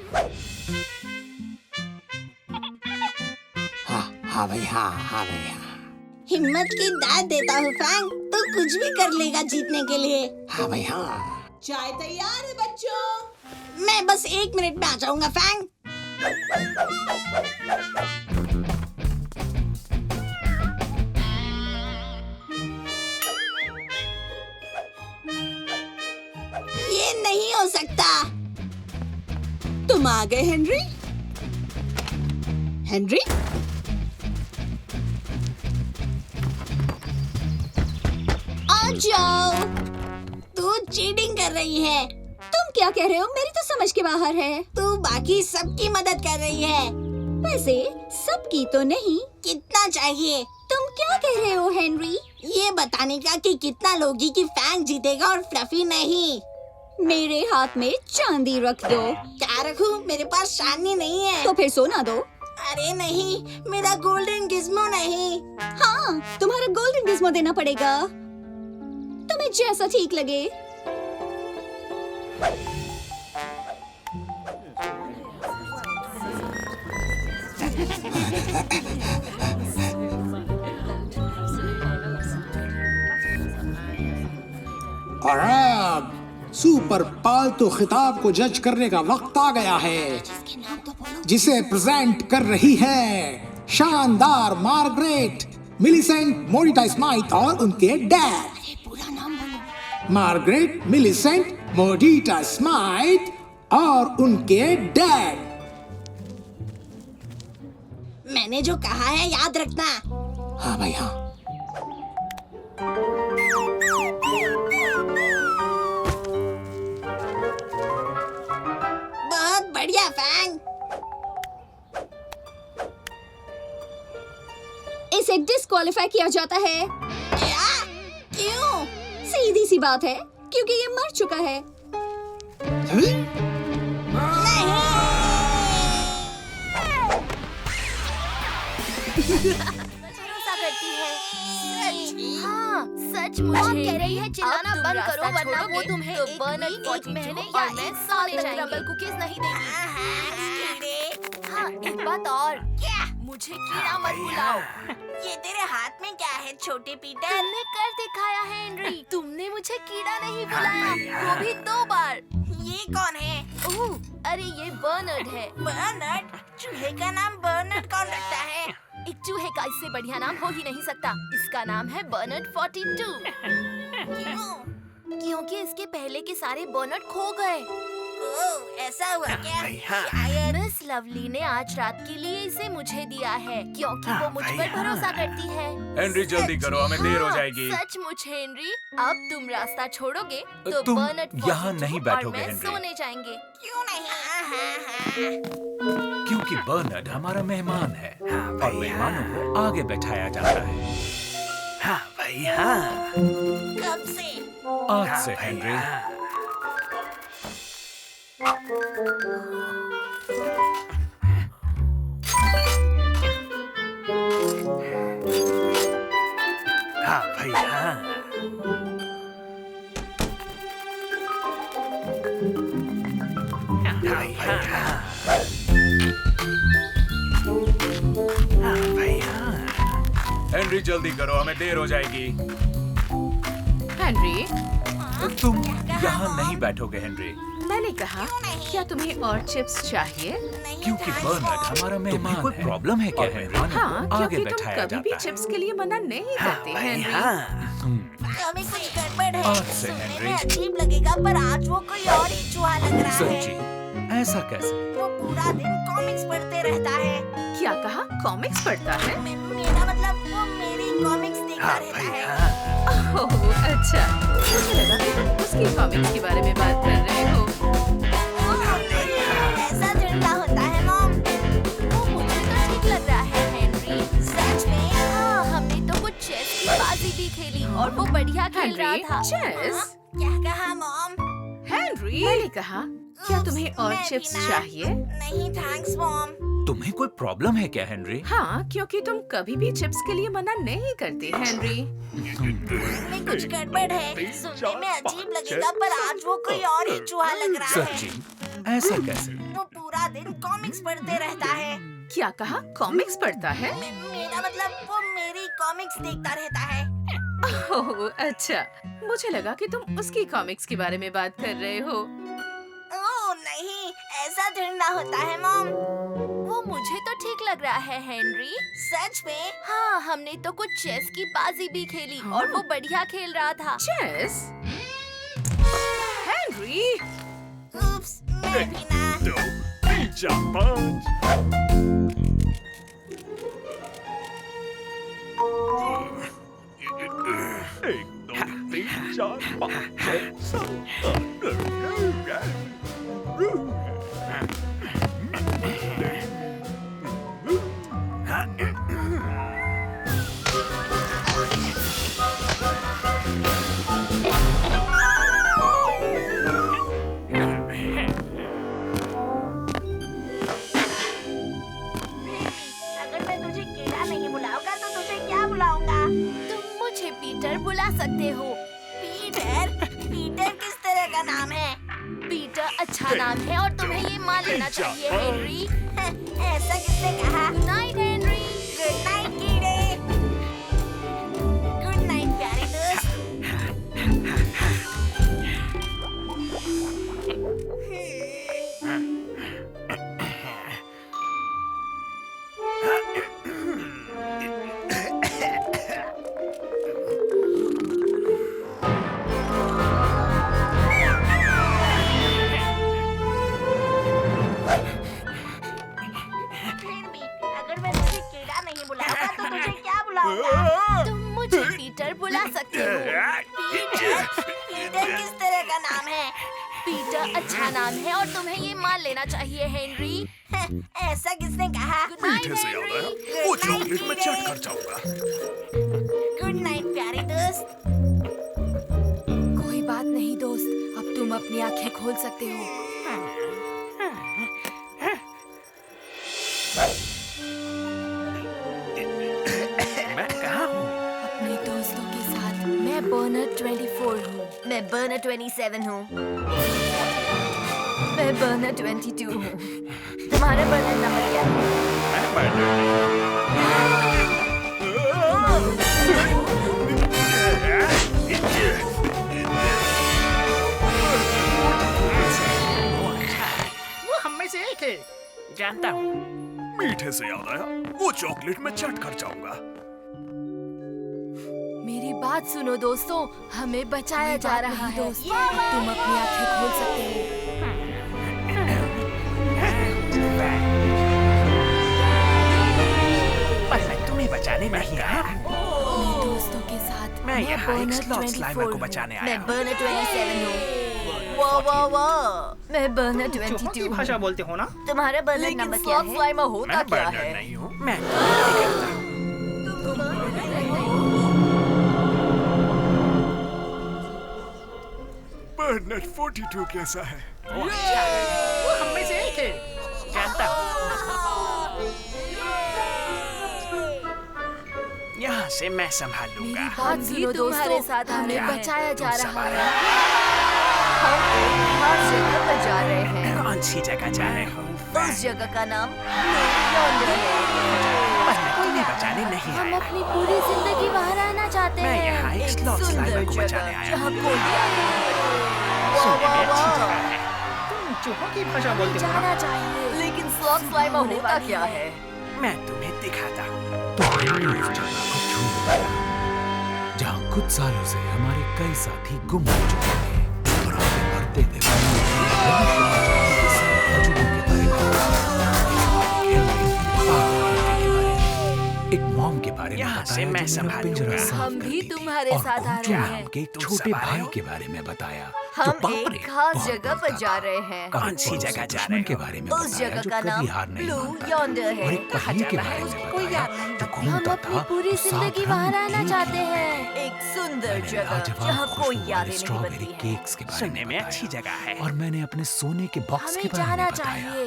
हाँ भाई हाँ। हाँ भाई हाँ। हिम्मत की दाद देता हूँ फैंग, तू कुछ भी कर लेगा जीतने के लिए। हाँ भाई हाँ। चाय तैयार है बच्चों। मैं बस 1 मिनट में आ जाऊंगा फैंग। ये नहीं हो सकता। तुम आ गए हेनरी। हेनरी, आ जाओ। तू चीटिंग कर रही है। तुम क्या कह रहे हो? मेरी तो समझ के बाहर है। तू बाकी सबकी मदद कर रही है। वैसे सबकी तो नहीं। कितना चाहिए? तुम क्या कह रहे हो हेनरी? ये बताने का कि कितना लोगी कि फैंग जीतेगा और फ्लफी नहीं। मेरे हाथ में चांदी रख दो। क्या रखूं? मेरे पास चांदी नहीं है। तो फिर सोना दो। अरे नहीं, मेरा गोल्डन गिज़्मो नहीं। हाँ, तुम्हारा गोल्डन गिज़्मो देना पड़ेगा, तुम्हें जैसा ठीक लगे। और अब सुपर पालतू खिताब को जज करने का वक्त आ गया है, जिसे प्रेजेंट कर रही है शानदार मार्गरेट, मिलीसेंट, मोनिटा स्माइथ और उनके डैड। मार्गरेट, मिलीसेंट, मोनिटा स्माइथ और उनके डैड। मैंने जो कहा है याद रखना। हाँ भाई हाँ। बहुत बढ़िया फैंग। इसे डिस्क्वालीफाई किया जाता है। क्या? क्यों? सीधी सी बात है, क्योंकि ये मर चुका है। हैं? भरोसा करती है। सच? हाँ, सच मुझे कह रही है चिल्लाना अब तुम बंद करो रास्ता वरना वो छोड़ोगे तुम्हें तो एक बर्नर वीक, 42 एक महीने या और मैं एक साल सोने तक रबल जाएंगे। कुकीज नहीं देगी। हाँ, एक बात और, क्या? मुझे कीड़ा मत बुलाओ। ये तेरे हाथ में क्या है छोटे पीटर? तुमने कर दिखाया है हेनरी। तुमने मुझे कीड़ा नहीं बुलाया, वो भी 2 बार। ये कौन है? ओह, अरे ये बर्नर्ड है। बर्नर्ड? चूहे का नाम बर्नर्ड कौन रखता है? एक चूहे का इससे बढ़िया नाम हो ही नहीं सकता। इसका नाम है बर्नर्ड 42। क्यों? क्योंकि इसके पहले के सारे बर्नर्ड खो गए। ओह, ऐसा हुआ क्या? शायद। मिस लवली ने आज रात के लिए इसे मुझे दिया है क्योंकि वो मुझ पर भरोसा करती है। हेनरी जल्दी करो, हमें देर हो हाँ, जाएगी। सचमुच हेनरी, अब तुम रास्ता छोड़ोगे तो तुम बर्नर्ड यहाँ 42 नहीं और बैठोगे, मैं हेनरी। सोने जाएंगे। क्यों नहीं? क्योंकि बर्नर्ड हमारा मेहमान है और मेहमानों को आगे बैठाया जाता है। हाँ भाई हाँ। कब से? आज से हेनरी। हाँ भाई हाँ। भाई हाँ। हाँ भाई हाँ। हेनरी जल्दी करो, हमें देर हो जाएगी। हेनरी, तुम यहाँ नहीं बैठोगे हेनरी, मैंने कहा क्या तुम्हें और चिप्स चाहिए? क्योंकि बर्नर्ड हमारा मेहमान है। कोई प्रॉब्लम है क्या हेनरी? हाँ, आगे क्योंकि तुम बैठाया कभी भी जाता है। चिप्स के लिए मना नहीं करते हेनरी। अभी कुछ गड़बड़ है। आज से सुनने हेनरी। में अजीब लगेगा पर आज वो कोई और ही चूहा लग रहा है। सच्ची? ऐसा कैसे? वो पूरा दिन कॉमिक्स पढ़ते रहता है। क्या कहा? कॉमिक्स पढ़ता है? मेरा मतलब वो मेरी कॉमिक्स देखता रहता है। ओह, अच्छा। मुझे लगा कि तुम उसकी कॉमिक्स के बारे में बात कर रहे हो। ऐसा झंडा होता है मॉम। वो मुझे तो ठीक लग रहा है हेनरी। सच में? हाँ, हमने तो कुछ चेस की बाजी भी खेली और वो बढ़िया खेल रहा हेनरी, था। चेस? क्या कहा मॉम? हेनरी, मैंने कहा क्या तुम्हें और मैं चिप्स भी ना। चाहिए? नहीं थैंक्स मॉम। तुम्हें कोई प्रॉब्लम है क्या हेनरी? हाँ, क्योंकि तुम कभी भी चिप्स के लिए मना नहीं करते हेनरी। में कुछ गड़बड़ है। सुनने में अजीब लगेगा पर आज वो कोई और ही चूहा लग रहा है। सच्ची? ऐसा कैसे? वो पूरा दिन कॉमिक्स पढ़ते रहता है। क्या कहा? कॉमिक्स पढ़ता है? मेरा मतलब वो मेरी कॉमिक्स देखता रहता है। ओह, अच्छा। मुझे लगा कि तुम उसकी कॉमिक्स के बारे में बात कर रहे हो। ओह नहीं, ऐसा झंडा होता है मॉम। वो मुझे तो ठीक लग रहा है हेनरी। सच में? हाँ, हमने तो कुछ चेस की बाजी भी खेली और वो बढ़िया खेल रहा था। चेस? हेनरी! उप्स, मैं भी ना। अगर मैं तुझे कीड़ा नहीं बुलाऊंगा तो तुझे क्या बुलाऊंगा? तुम मुझे पीटर बुला सकते हो। पीटर? पीटर किस तरह का नाम है? पीटर अच्छा नाम है और तुम्हें ये मान लेना चाहिए हेनरी। ऐसा किसने कहा? Good night Henry. Good night कीड़े। गुड नाइट प्यारे दोस्त। फिर भी अगर मैं तुझे कीड़ा नहीं बुलाऊंगा तो तुझे क्या बुलाऊंगा? तुम मुझे पीटर बुला सकते हो। पीटर? पीटर किस तरह का नाम है? पीटर अच्छा नाम है और तुम्हें ये मान लेना चाहिए हेनरी। ऐसा किसने कहा? Good night Henry. वो चॉकलेट मैं चट कर जाऊंगा। गुड नाइट प्यारे दोस्त। कोई बात नहीं दोस्त, अब तुम अपनी आंखें खोल सकते हो। बर्नर 24 हूँ। मैं बर्नर 27 हूँ। मैं बर्नर 22 हूँ। तुम्हारा बर्नर नंबर क्या है? वो हम में से एक है, जानता हूँ। मीठे से याद आया, वो चॉकलेट मैं चट कर जाऊंगा। मेरी बात सुनो दोस्तों, हमें बचाया जा रहा है। तुम अपनी आंखें खोल सकते हो। पर मैं तुम्हें बचाने नहीं आया। अपने दोस्तों के साथ मैं यहाँ एक बर्नर स्लॉथ 24 स्लाइमर को हूँ। बचाने आया मैं हूँ। बर्नर 27 हूँ। वाह मैं बर्नर 22 हूँ। भाषा बोलते हो ना? तुम्हारा बर्नर नंबर क्या है? स्लाइमर होता मैं क्या बर्नर है? नहीं हूँ। मैं नहीं करता। बर्नर 42 कैसा है? वो अच्छा है। वो हम में से एक है, जानता हूँ। यहाँ से मैं संभाल लूंगा। बात सुनो दोस्तों, साथ हमें बचाया जा तुम रहा संभालो। है। हम एक खास जगह पर जा रहे हैं। कौन सी जगह जा रहे हो? उस जगह का नाम यॉन्डर है। पर मैं तुम्हें बचाने नहीं हम आया। अपनी पूरी जिंदगी वहाँ रहना चाहते मैं हैं। यहाँ एक स्लॉथ सुंदर स्लाइमर को जगह बचाने आया जहाँ हूँ। कोई आगे नहीं। सुनने में अच्छी वाह। जगह है। तुम चूहों की भाषा बोलते हो ना? जाना चाहिए। लेकिन स्लॉथ स्लाइमर होता क्या है? मैं तुम्हें दिखाता हूँ। जहाँ कुछ सालों से हमारे कई साथी गुम हो चुके थे और आगे बढ़ते हुए अजूबों के बारे में, एक मॉम के बारे में यहाँ से बताया मैं जो मेरा संभालूंगा। पिंजरा साफ हम भी करती थी। तुम्हारे और साथ आ कुंचू रहे नाम हैं। के तुम छोटे सब आ रहे भाई हो? के बारे में बताया हम जो बाप रे एक खास बहुत जगह बोलता पर जा था। रहे हैं। और कौन सी पड़ोसी जगह जा दुश्मन रहे के हो? बारे में उस बताया जगह जो का कभी नाम हार नहीं ब्लू मानता था। यॉन्डर है। और एक पहिए के बारे में बताया जो हम घूमता अपनी था पूरी तो जिंदगी सात वहाँ रंग रहना एक चाहते ही हैं। एक सुंदर मैंने जगह लाजवाब जहाँ कोई खुशबू वाले यादें नहीं स्ट्रॉबेरी बनती हैं। केक्स के बारे सुनने में में अच्छी बताया जगह है। और मैंने अपने सोने के बॉक्स के हमें बारे में जाना बताया चाहिए।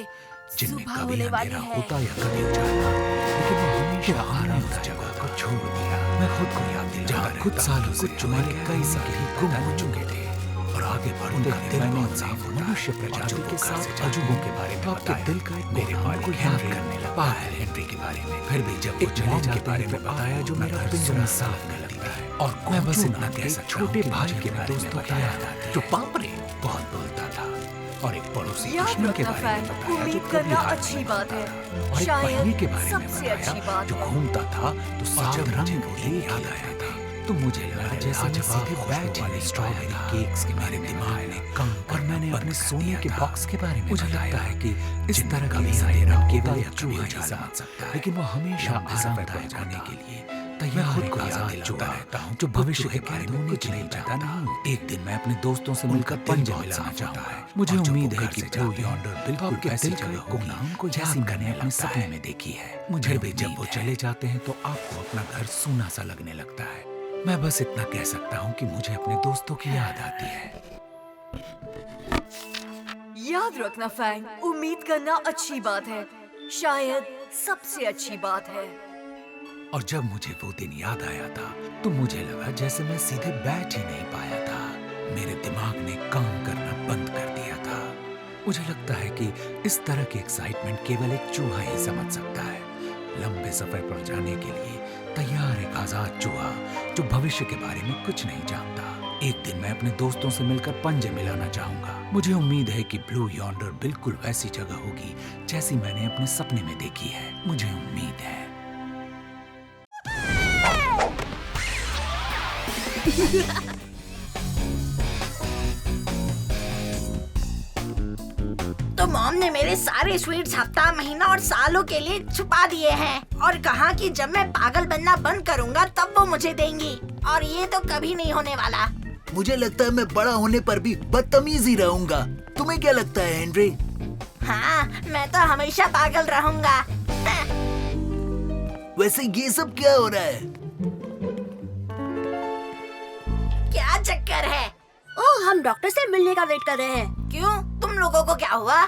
जिनमें सुबह कभी होने वाली अंधेरा है। होता या कभी उजाला, लेकिन वो हमेशा आराम उस जगह को छोड़ दिया। मैं खुद को याद दिलाता जहाँ कुछ सालों से हमारे कई साथी गुम हो चुके थे और आगे बढ़ते हुए मैंने इंसान मनुष्य प्रजाति के साथ अजूबों के बारे में बताया। दिल का मेरे मन को याद करने लगा हेनरी के बारे में। फिर भी जब वो चले जाते बारे में बताया जो मेरा पिंजरा साफ कर देता है। और मैं बस इतना कह सकता हूँ छोटे भाई के बारे में बताया जो पापरे बहुत बोलता था और एक पड़ोसी याद दुश्मन के रखना बारे में फैन, बताया जो उम्मीद कभी करना हार अच्छी नहीं बात है। मानता था। और एक शायद पहिए के बारे में सबसे अच्छी बताया बात जो है। घूमता था तो सात रंग एक याद आया था। तो मुझे लगा जैसे मैं सीधे बैठ वाले स्ट्रॉबेरी केक्स के मेरे दिमाग में और मैंने अपने सोने के बॉक्स के बारे में मुझे लगता है कि इस तरह का अंधेरा केवल एक चूहा ही समझ सकता है, लेकिन वो हमेशा आरामदायक होने के लिए तैयार खुद को याद दिलाता रहता हूँ जो भविष्य के बारे में कुछ नहीं चाहता। एक दिन मैं अपने दोस्तों से मिलकर पंजे मिलाना चाहता है। मुझे उम्मीद है कि ब्लू यॉन्डर बिल्कुल वैसी जगह होगी उनको जैसी मैंने अपने सपने में देखी है। मुझे भी जब वो चले जाते हैं तो आपको अपना घर सूना सा लगने लगता है। मैं बस इतना कह सकता हूँ कि मुझे अपने दोस्तों की याद आती है। याद रखना फैंग, उम्मीद करना अच्छी बात है, शायद सबसे अच्छी बात है। और जब मुझे वो दिन याद आया था तो मुझे लगा जैसे मैं सीधे बैठ ही नहीं पाया था। मेरे दिमाग ने काम करना बंद कर दिया था। मुझे लगता है कि इस तरह की एक्साइटमेंट केवल एक चूहा ही समझ सकता है। लंबे सफर पर जाने के लिए तैयार एक आजाद चूहा जो भविष्य के बारे में कुछ नहीं जानता। एक दिन मैं अपने दोस्तों से मिलकर पंजे मिलाना चाहूंगा। मुझे उम्मीद है कि ब्लू यॉन्डर बिल्कुल वैसी जगह होगी जैसी मैंने अपने सपने में देखी है। मुझे उम्मीद है। तो मॉम ने मेरे सारे स्वीट्स हफ्ता, महीना और सालों के लिए छुपा दिए हैं और कहा कि जब मैं पागल बनना बंद करूंगा तब वो मुझे देंगी, और ये तो कभी नहीं होने वाला। मुझे लगता है मैं बड़ा होने पर भी बदतमीज ही रहूंगा। तुम्हें क्या लगता है हेनरी? हाँ, मैं तो हमेशा पागल रहूंगा। वैसे ये सब क्या हो रहा है? क्या चक्कर है? ओह, हम डॉक्टर से मिलने का वेट कर रहे हैं। क्यों? तुम लोगों को क्या हुआ?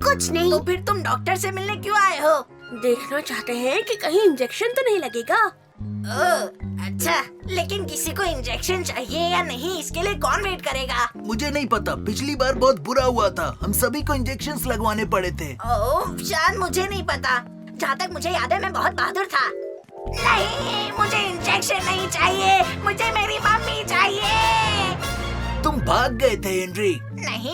कुछ नहीं। तो फिर तुम डॉक्टर से मिलने क्यों आए हो? देखना चाहते हैं कि कहीं इंजेक्शन तो नहीं लगेगा। ओह, अच्छा, लेकिन किसी को इंजेक्शन चाहिए या नहीं, इसके लिए कौन वेट करेगा? मुझे नहीं पता, पिछली बार बहुत बुरा हुआ था, हम सभी को इंजेक्शंस लगवाने पड़े थे। ओह, शायद मुझे नहीं पता। जहाँ तक मुझे याद है मैं बहुत बहादुर था। नहीं, मुझे इंजेक्शन नहीं चाहिए, मुझे मेरी मम्मी चाहिए। तुम भाग गए थे हेनरी।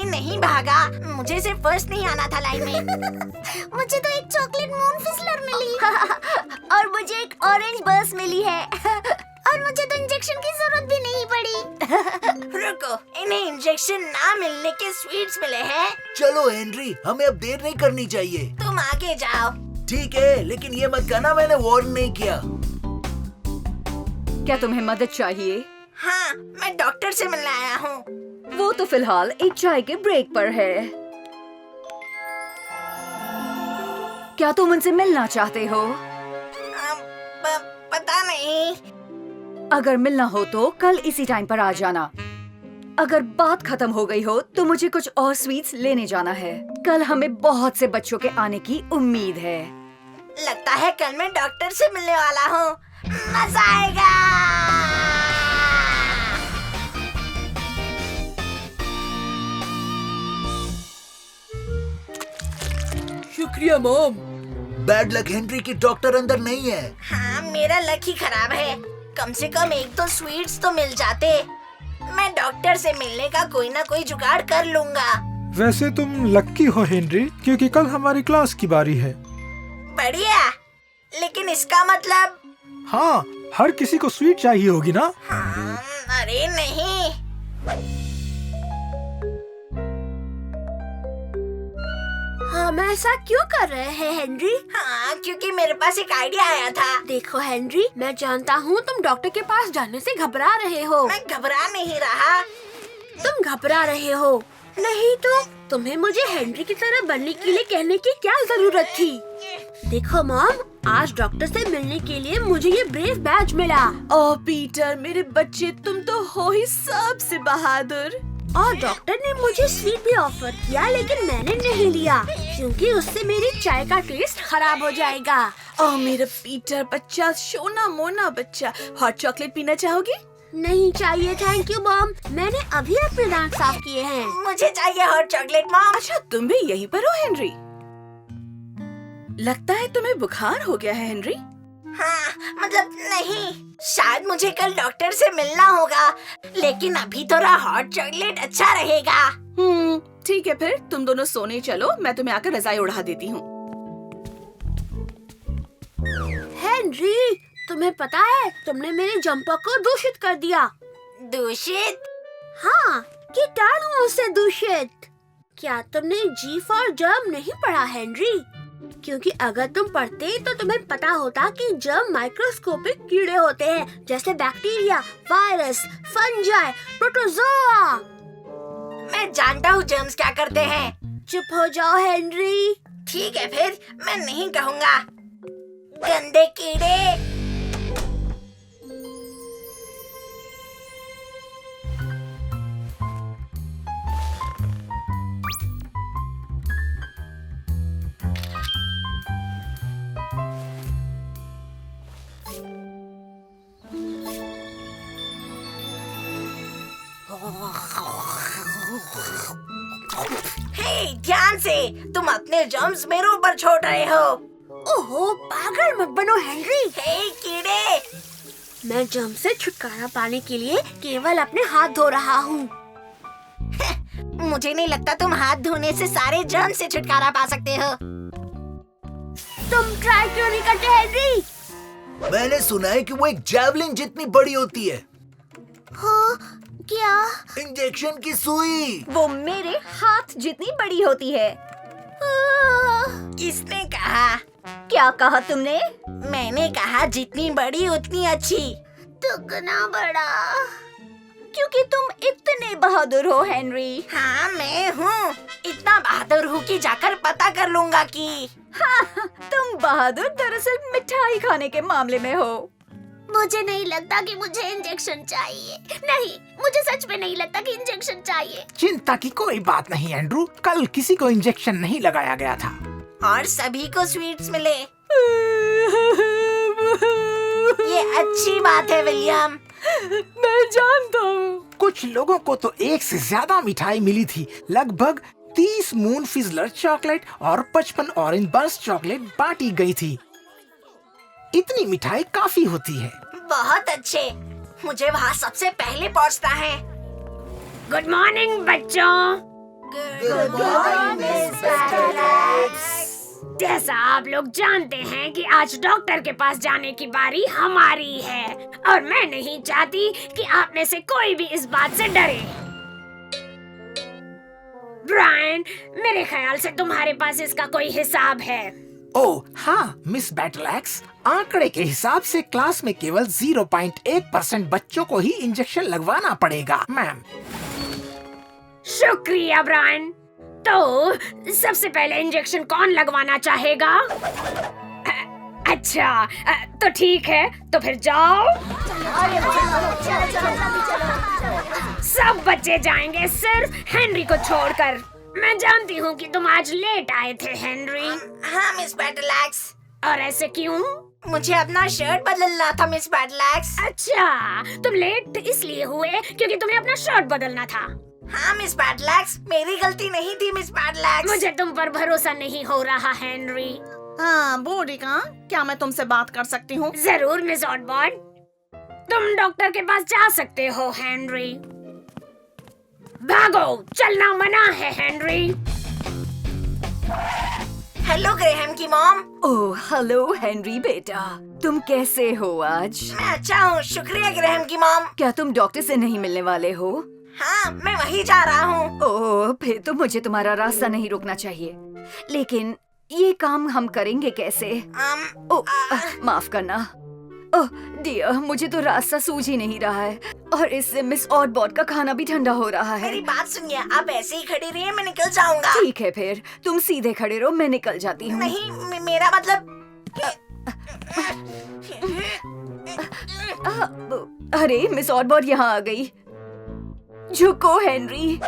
नहीं भागा, मुझे सिर्फ फर्स्ट नहीं आना था लाइन में। मुझे तो एक चॉकलेट मून फिसलर मिली और मुझे एक ऑरेंज बस मिली है और मुझे तो इंजेक्शन की जरूरत भी नहीं पड़ी। रुको, इन्हें इंजेक्शन ना मिलने के स्वीट्स मिले हैं। चलो हेनरी, हमें अब देर नहीं करनी चाहिए। तुम आगे जाओ। ठीक है, लेकिन ये मत कहना मैंने वार्न नहीं किया। क्या तुम्हें मदद चाहिए? हाँ, मैं डॉक्टर से मिलने आया हूँ। वो तो फिलहाल एक चाय के ब्रेक पर है। क्या तुम उनसे मिलना चाहते हो? पता नहीं। अगर मिलना हो तो कल इसी टाइम पर आ जाना। अगर बात खत्म हो गई हो तो मुझे कुछ और स्वीट्स लेने जाना है। कल हमें बहुत से बच्चों के आने की उम्मीद है। लगता है कल मैं डॉक्टर से मिलने वाला हूँ। मजा आएगा। शुक्रिया मॉम। बैड लक हेनरी की डॉक्टर अंदर नहीं है। हाँ, मेरा लक ही खराब है। कम से कम एक दो स्वीट्स तो मिल जाते। मैं डॉक्टर से मिलने का कोई ना कोई जुगाड़ कर लूँगा। वैसे तुम लक्की हो हेनरी, क्योंकि कल हमारी क्लास की बारी है। बढ़िया, लेकिन इसका मतलब? हाँ, हर किसी को स्वीट चाहिए होगी ना? हाँ, अरे नहीं। हम ऐसा क्यों कर रहे हैं हेनरी? हाँ, क्योंकि मेरे पास एक आइडिया आया था। देखो हेनरी, मैं जानता हूँ तुम डॉक्टर के पास जाने से घबरा रहे हो। मैं घबरा नहीं रहा। तुम घबरा रहे हो। नहीं तो तुम्हें मुझे हेनरी की तरह बनने के लिए कहने की क्या जरूरत थी? देखो मॉम, आज डॉक्टर से मिलने के लिए मुझे ये ब्रेव बैज मिला। ओह पीटर, मेरे बच्चे, तुम तो हो ही सबसे बहादुर। और डॉक्टर ने मुझे स्वीट भी ऑफर किया, लेकिन मैंने नहीं लिया क्योंकि उससे मेरी चाय का टेस्ट खराब हो जाएगा। ओह मेरा पीटर बच्चा, सोना मोना बच्चा, हॉट चॉकलेट पीना चाहोगे? नहीं चाहिए, थैंक यू मॉम। मैंने अभी अपने दांत साफ किए हैं। मुझे चाहिए हॉट चॉकलेट मॉम। अच्छा, तुम भी यहीं पर हो हेनरी? लगता है तुम्हें बुखार हो गया है हेनरी। हाँ, मतलब नहीं, शायद मुझे कल डॉक्टर से मिलना होगा, लेकिन अभी थोड़ा हॉट चॉकलेट अच्छा रहेगा। ठीक है, फिर तुम दोनों सोने चलो, मैं तुम्हें आकर रजाई उड़ा देती हूँ। हेनरी, तुम्हें पता है तुमने मेरे जंपर को दूषित कर दिया। दूषित? हाँ, कीटाणुओं से दूषित। क्या तुमने जी फॉर जर्म नहीं पढ़ा हेनरी? क्योंकि अगर तुम पढ़ते तो तुम्हें पता होता कि जर्म माइक्रोस्कोपिक कीड़े होते हैं, जैसे बैक्टीरिया, वायरस, फंजाई, प्रोटोजोआ। मैं जानता हूँ जर्म्स क्या करते हैं। चुप हो जाओ हेनरी। ठीक है, फिर मैं नहीं कहूँगा। गंदे कीड़े। हे, ध्यान से, तुम अपने जर्म्स मेरे ऊपर छोड़ रहे हो। ओहो, पागल मत बनो हेनरी। हे कीड़े, मैं जर्म से छुटकारा पाने के लिए केवल अपने हाथ धो रहा हूँ। मुझे नहीं लगता तुम हाथ धोने से सारे जर्म से छुटकारा पा सकते हो। तुम ट्राई क्यों नहीं करते हेनरी? मैंने सुना है कि वो एक जैवलिन जितनी बड़ी होती है। हाँ, क्या? इंजेक्शन की सुई। वो मेरे हाथ जितनी बड़ी होती है। किसने कहा? क्या कहा तुमने? मैंने कहा जितनी बड़ी उतनी अच्छी। दुगना बड़ा। क्योंकि तुम इतने बहादुर हो हेनरी। हाँ, मैं हूँ। इतना बहादुर हूँ कि जाकर पता कर लूँगा कि। हाँ, तुम बहादुर दरअसल मिठाई खाने के मामले में हो। मुझे नहीं लगता कि मुझे इंजेक्शन चाहिए। नहीं, मुझे सच में नहीं लगता कि इंजेक्शन चाहिए। चिंता की कोई बात नहीं एंड्रू, कल किसी को इंजेक्शन नहीं लगाया गया था और सभी को स्वीट्स मिले। ये अच्छी बात है विलियम। मैं जानता हूँ। कुछ लोगों को तो एक से ज्यादा मिठाई मिली थी। लगभग 30 मून फिज़लर चॉकलेट और 55 ऑरेंज बर्स्ट चॉकलेट बांटी गई थी। इतनी मिठाई काफी होती है। बहुत अच्छे, मुझे वहाँ सबसे पहले पहुँचना है। गुड मॉर्निंग बच्चों। Good morning miss battleaxe. जैसा आप लोग जानते हैं कि आज डॉक्टर के पास जाने की बारी हमारी है और मैं नहीं चाहती कि आप में से कोई भी इस बात से डरे। ब्रायन, मेरे ख्याल से तुम्हारे पास इसका कोई हिसाब है। ओह हाँ मिस बैटलैक्स, आंकड़े के हिसाब से क्लास में केवल 0.1% बच्चों को ही इंजेक्शन लगवाना पड़ेगा मैम। शुक्रिया ब्रायन। तो सबसे पहले इंजेक्शन कौन लगवाना चाहेगा? अच्छा, तो ठीक है, तो फिर जाओ। सब बच्चे जाएंगे सिर्फ हेनरी को छोड़कर। मैं जानती हूँ कि तुम आज लेट आए थे हेनरी। हाँ मिस बैटलैक्स। और ऐसे क्यों? मुझे अपना शर्ट बदलना था मिस बैटलैक्स। अच्छा, तुम लेट इसलिए हुए क्योंकि तुम्हें अपना शर्ट बदलना था। हाँ मिस बैटलैक्स, मेरी गलती नहीं थी मिस बैटलैक्स। मुझे तुम पर भरोसा नहीं हो रहा हेनरी। हाँ बोरिका, क्या मैं तुमसे बात कर सकती हूँ? जरूर मिस ऑटबॉर्न, तुम डॉक्टर के पास जा सकते हो हेनरी। भागो, चलना मना है हेनरी। हेलो ग्रेहम की मॉम। ओह हेलो हेनरी बेटा, तुम कैसे हो आज? मैं अच्छा हूँ, शुक्रिया ग्रेहम की मॉम। क्या तुम डॉक्टर से नहीं मिलने वाले हो? हाँ, मैं वहीं जा रहा हूँ। ओह, फिर तो मुझे तुम्हारा रास्ता नहीं रोकना चाहिए, लेकिन ये काम हम करेंगे कैसे? माफ करना। ओह डियर, मुझे तो रास्ता सूझ ही नहीं रहा है और इससे मिस ऑटबॉट का खाना भी ठंडा हो रहा है। मेरी बात सुनिए, आप ऐसे ही खड़ी रहिए, मैं निकल जाऊंगा। ठीक है, फिर तुम सीधे खड़े रहो, मैं निकल जाती हूँ। नहीं, मेरा मतलब। अरे मिस ऑटबॉट यहाँ आ गई। झुको हेनरी।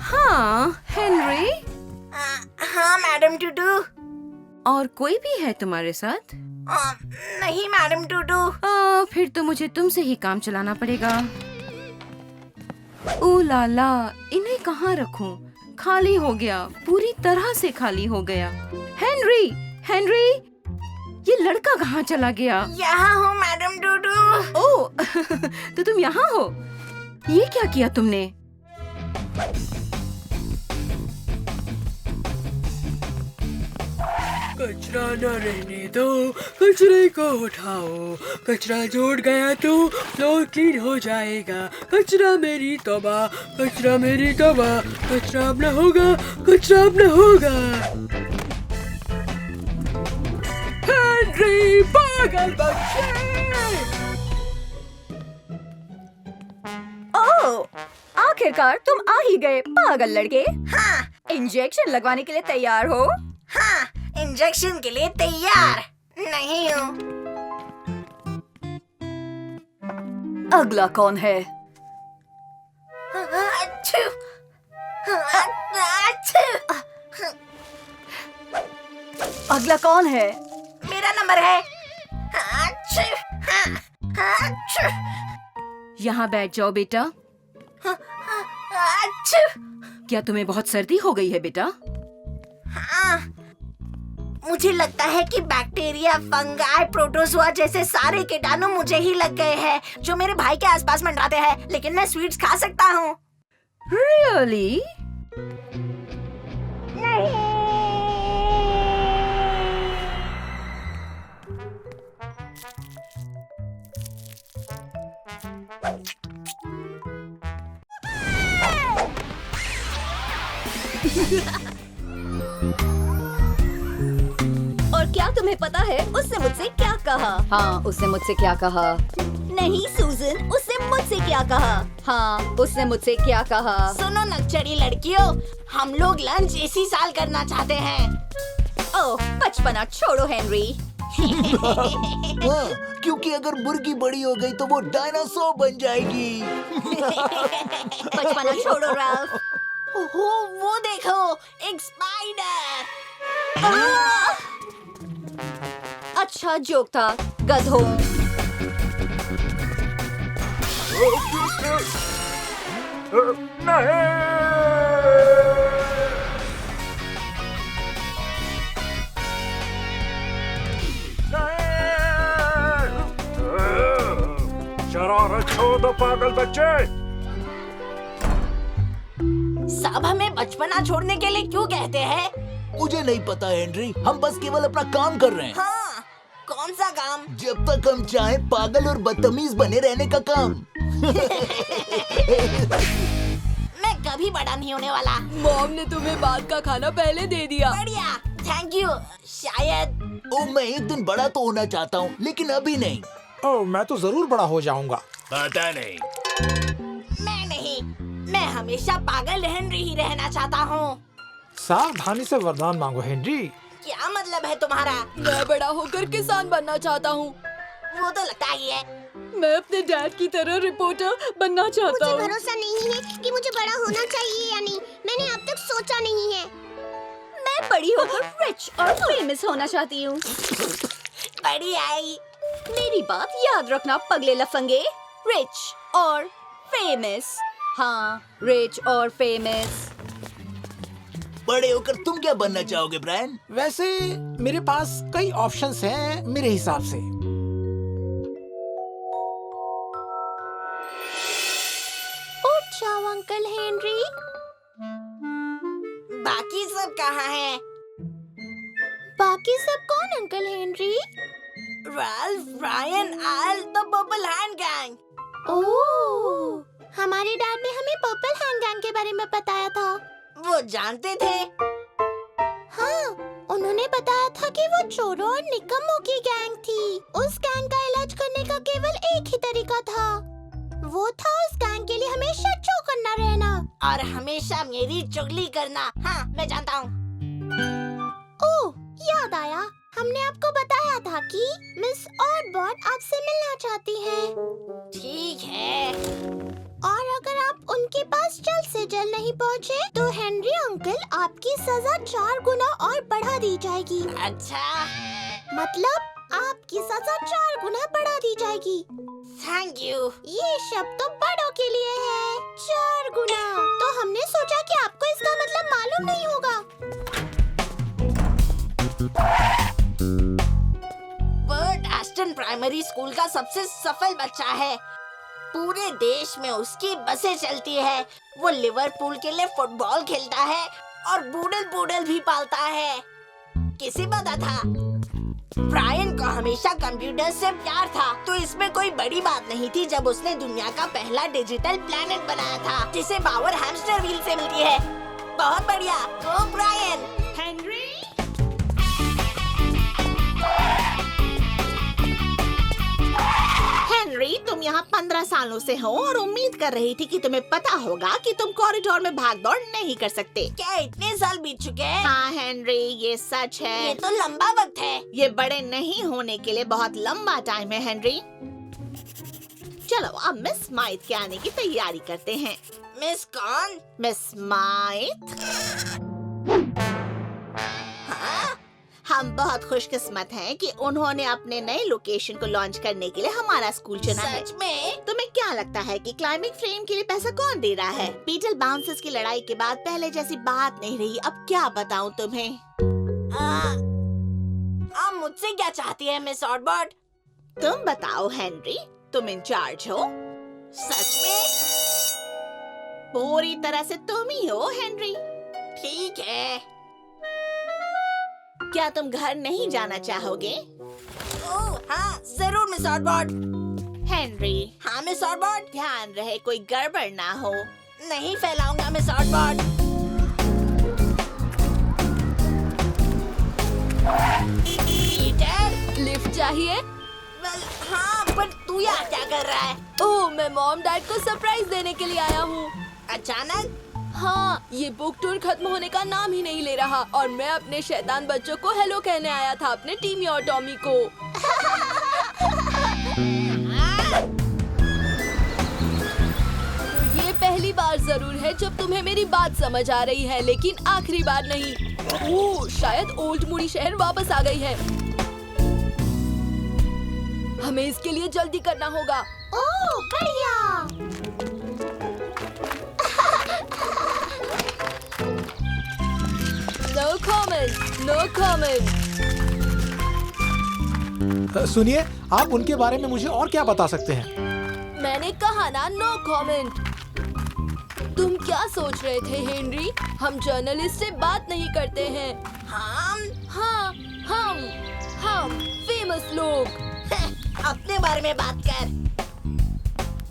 हाँ हेनरी। हाँ मैडम टूटू। और कोई भी है तुम्हारे साथ? नहीं मैडम टूटू। फिर तो मुझे तुमसे ही काम चलाना पड़ेगा। ओ लाला, इन्हें कहाँ रखूं? खाली हो गया, पूरी तरह से खाली हो गया। हेनरी, हेनरी, ये लड़का कहाँ चला गया? यहाँ हूँ मैडम टूटू। ओह तो तुम यहाँ हो? ये क्या किया तुमने? कचरा न रहने दो, कचरे को उठाओ। कचरा जोड़ गया तो फ्लोर क्लीन हो जाएगा। कचरा मेरी तौबा, कचरा मेरी तौबा। कचरा अब न होगा, कचरा अब न होगा। हेनरी, पागल बच्चे! ओह, आखिरकार तुम आ ही गए, पागल लड़के। हाँ। इंजेक्शन लगवाने के लिए तैयार हो? हाँ, इंजेक्शन के लिए तैयार नहीं हूँ। अगला कौन है? अगला कौन है? मेरा नंबर है। यहाँ बैठ जाओ बेटा। क्या तुम्हें बहुत सर्दी हो गई है बेटा? हाँ, मुझे लगता है कि बैक्टीरिया, फंगाई, प्रोटोजोआ जैसे सारे कीटाणु मुझे ही लग गए हैं जो मेरे भाई के आसपास मंडराते हैं, लेकिन मैं स्वीट्स खा सकता हूँ। Really? और क्या तुम्हें पता है उसने मुझसे क्या कहा? हाँ, उसने मुझसे क्या कहा? नहीं सूजन, उसने मुझसे क्या कहा? हाँ, उसने मुझसे क्या कहा? सुनो नक्चड़ी लड़कियों, हम लोग लंच इसी साल करना चाहते हैं। ओह, बचपना छोड़ो हेनरी। हाँ, क्योंकि अगर मुर्गी बड़ी हो गई तो वो डायनासोर बन जाएगी। बचपना छोड़ो राल्फ। ओहो, वो देखो, एक स्पाइडर। अच्छा जोक था, गधों। शरारत छोड़ दो पागल बच्चे। सब हमें बचपना छोड़ने के लिए क्यों कहते हैं? मुझे नहीं पता हेनरी, हम बस केवल अपना काम कर रहे हैं। हाँ, कौन सा काम? जब तक हम चाहें पागल और बदतमीज बने रहने का काम। मैं कभी बड़ा नहीं होने वाला। मॉम ने तुम्हें बाद का खाना पहले दे दिया। बढ़िया, थैंक यू। शायद मैं एक दिन बड़ा तो होना चाहता हूँ, लेकिन अभी नहीं। मैं तो जरूर बड़ा हो जाऊंगा। पता नहीं। मैं नहीं, मैं हमेशा पागल हेनरी ही रहना चाहता हूँ। सावधानी से वरदान मांगो हेनरी। क्या मतलब है तुम्हारा? मैं बड़ा होकर किसान बनना चाहता हूँ। वो तो लगता ही है। मैं अपने डैड की तरह रिपोर्टर बनना चाहता हूँ। मुझे भरोसा नहीं है कि मुझे बड़ा होना चाहिए या नहीं। मैंने अब तक सोचा नहीं है। मैं बड़ी होकर रिच और फेमस होना चाहती हूँ। बड़ी आई। मेरी बात याद रखना पगले लफंगे। रिच और फेमस। हाँ, रिच और फेमस। बड़े होकर तुम क्या बनना चाहोगे ब्रायन? वैसे मेरे पास कई ऑप्शंस हैं मेरे हिसाब से। उठ जाओ अंकल हेनरी। बाकी सब कहाँ हैं? बाकी सब कौन uncle Henry? Ralph, Brian, all, the purple hand gang. Oh, हमारे डैड ने हमें पर्पल हैंड गैंग के बारे में बताया था। वो जानते थे? हाँ, उन्होंने बताया था कि वो चोरों और निकम्मों की गैंग थी। उस गैंग का इलाज करने का केवल एक ही तरीका था। वो था उस गैंग के लिए हमेशा चौकन्ना करना रहना और हमेशा मेरी चुगली करना। हाँ, मैं जानता हूँ। ओह, याद आया, हमने आपको बताया था कि मिस ऑडबॉट आपसे मिलना चाहती हैं। ठीक है। और अगर आप उनके पास जल्द से जल्द नहीं पहुँचे, तो हेनरी अंकल आपकी सजा 4 गुना और बढ़ा दी जाएगी। अच्छा, मतलब आपकी सजा 4 गुना बढ़ा दी जाएगी। Thank you. ये शब्द तो बड़ों के लिए है, 4 गुना। तो हमने सोचा कि आपको इसका मतलब मालूम नहीं होगा। बर्ट एस्टन प्राइमरी स्कूल का सबसे सफल बच्चा है। पूरे देश में उसकी बसें चलती है। वो लिवरपूल के लिए फुटबॉल खेलता है और बूडल भी पालता है। किसे पता था? ब्रायन को हमेशा कंप्यूटर से प्यार था, तो इसमें कोई बड़ी बात नहीं थी जब उसने दुनिया का पहला डिजिटल प्लेनेट बनाया था, जिसे पावर हैमस्टर व्हील से मिलती है। बहुत बढ़िया, गो ब्रायन। हेनरी, हेनरी, तुम यहाँ 15 सालों से हो और उम्मीद कर रही थी कि तुम्हें पता होगा कि तुम कॉरिडोर में भाग दौड़ नहीं कर सकते। क्या इतने साल बीत चुके हैं? हाँ हेनरी, ये सच है। ये तो लंबा वक्त है। ये बड़े नहीं होने के लिए बहुत लंबा टाइम है हेनरी। चलो अब मिस स्माइथ के आने की तैयारी करते हैं। मिस कौन? Miss Smythe. हम बहुत खुशकिस्मत हैं कि उन्होंने अपने नए लोकेशन को लॉन्च करने के लिए हमारा स्कूल चुना है। सच में? तुम्हें क्या लगता है कि क्लाइंबिंग फ्रेम के लिए पैसा कौन दे रहा है? बीटल बाउंसर्स की लड़ाई के बाद पहले जैसी बात नहीं रही। अब क्या बताऊं तुम्हें? आप मुझसे क्या चाहती है मिस ऑडबॉट? तुम बताओ हेनरी, तुम इंचार्ज हो। सच में? पूरी तरह से तुम ही हो हेनरी। ठीक है। क्या तुम घर नहीं जाना चाहोगे? ओह हाँ, जरूर मिस ऑडबॉट। हेनरी। हाँ मिस ऑडबॉट। ध्यान रहे कोई गड़बड़ ना हो। नहीं फैलाऊंगा मिस ऑडबॉट। पीटर, लिफ्ट चाहिए? हाँ, पर तू यहाँ क्या कर रहा है? ओह, मैं मॉम डैड को सरप्राइज देने के लिए आया हूँ। अचानक? हाँ, ये बुक टूर खत्म होने का नाम ही नहीं ले रहा और मैं अपने शैतान बच्चों को हेलो कहने आया था, अपने टीमी और टॉमी को। तो ये पहली बार जरूर है जब तुम्हें मेरी बात समझ आ रही है, लेकिन आखिरी बार नहीं। ओह, शायद ओल्ड मूडी शहर वापस आ गई है। हमें इसके लिए जल्दी करना होगा। ओह बढ़िया। No comment, no comment. सुनिए, आप उनके बारे में मुझे और क्या बता सकते हैं? मैंने कहा ना, नो कमेंट। तुम क्या सोच रहे थे हेनरी? हम जर्नलिस्ट से बात नहीं करते हैं। हम फेमस लोग। अपने बारे में बात कर।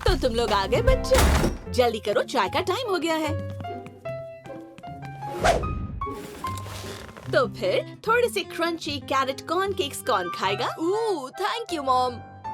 तो तुम लोग आ गए बच्चे, जल्दी करो, चाय का टाइम हो गया है। तो फिर थोड़े से क्रंची कैरेट कॉर्न केक्स कौन खाएगा? Thank you mom.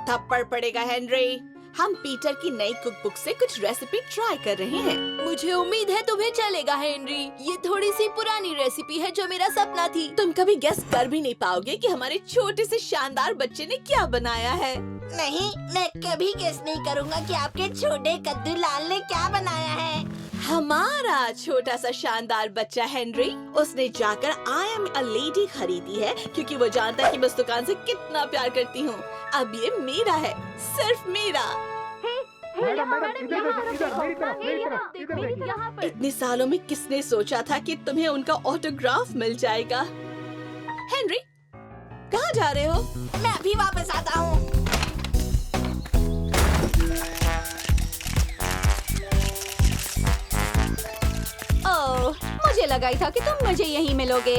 थप्पड़ पड़ेगा हेनरी। हम पीटर की नई कुक बुक से कुछ रेसिपी ट्राई कर रहे हैं। मुझे उम्मीद है तुम्हें चलेगा हेनरी। ये थोड़ी सी पुरानी रेसिपी है जो मेरा सपना थी। तुम कभी गेस कर भी नहीं पाओगे कि हमारे छोटे से शानदार बच्चे ने क्या बनाया है। नहीं, मैं कभी गेस नहीं करूँगा कि आपके छोटे कद्दू लाल ने क्या बनाया है। हमारा छोटा सा शानदार बच्चा हेनरी, उसने जाकर आई एम अ लेडी खरीदी है क्योंकि वो जानता है कि मैं उस दुकान से कितना प्यार करती हूँ। अब ये मेरा है, सिर्फ मेरा। इतने सालों में किसने सोचा था कि तुम्हें उनका ऑटोग्राफ मिल जाएगा? हेनरी, कहाँ जा रहे हो? मैं अभी वापस आता हूँ। मुझे लगा ही था कि तुम मुझे यहीं मिलोगे।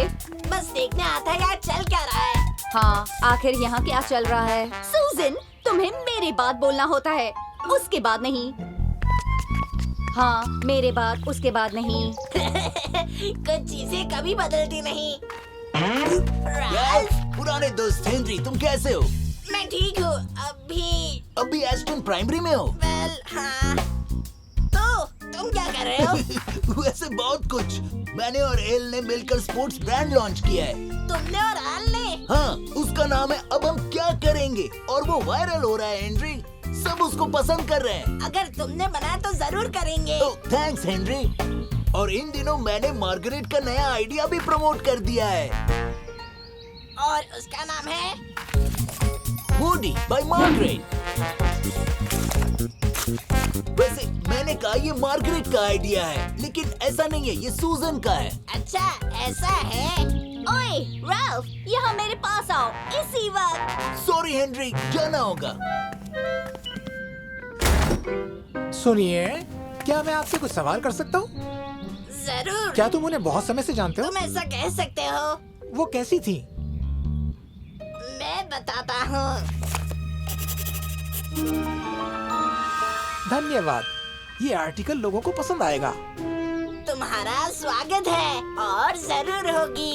बस देखने आता यार, चल क्या रहा है। हाँ, आखिर यहाँ क्या चल रहा है? सूजन, तुम्हें मेरे बाद बोलना होता है, उसके बाद नहीं। हाँ, मेरे बाद, उसके बाद नहीं। कुछ चीजें कभी बदलती नहीं। पुराने दोस्त हेनरी, तुम कैसे हो? मैं ठीक हूँ। अभी एस्टन प्राइमरी में हो? हाँ। तो तुम क्या कर रहे हो? वैसे बहुत कुछ। मैंने और एल ने मिलकर स्पोर्ट्स ब्रांड लॉन्च किया है। तुमने और एल ने? हाँ, उसका नाम है अब हम क्या करेंगे, और वो वायरल हो रहा है हेनरी। सब उसको पसंद कर रहे हैं। अगर तुमने बनाया तो जरूर करेंगे। Thanks Henry. और इन दिनों मैंने मार्गरेट का नया आइडिया भी प्रमोट कर दिया है। और उसका नाम है वुडी बाय मार्गरेट। वैसे मैंने कहा ये मार्गरेट का आइडिया है, लेकिन ऐसा नहीं है, ये सूजन का है। अच्छा, ऐसा है। ओए राल्फ, यहाँ मेरे पास आओ इसी वक्त। सॉरी हेनरी, जाना होगा। सुनिए, क्या मैं आपसे कुछ सवाल कर सकता हूँ? जरूर। क्या तुम उन्हें बहुत समय से जानते हो? तुम ऐसा कह सकते हो। वो कैसी थी? मैं बताता हूँ। धन्यवाद, ये आर्टिकल लोगों को पसंद आएगा। तुम्हारा स्वागत है, और जरूर होगी।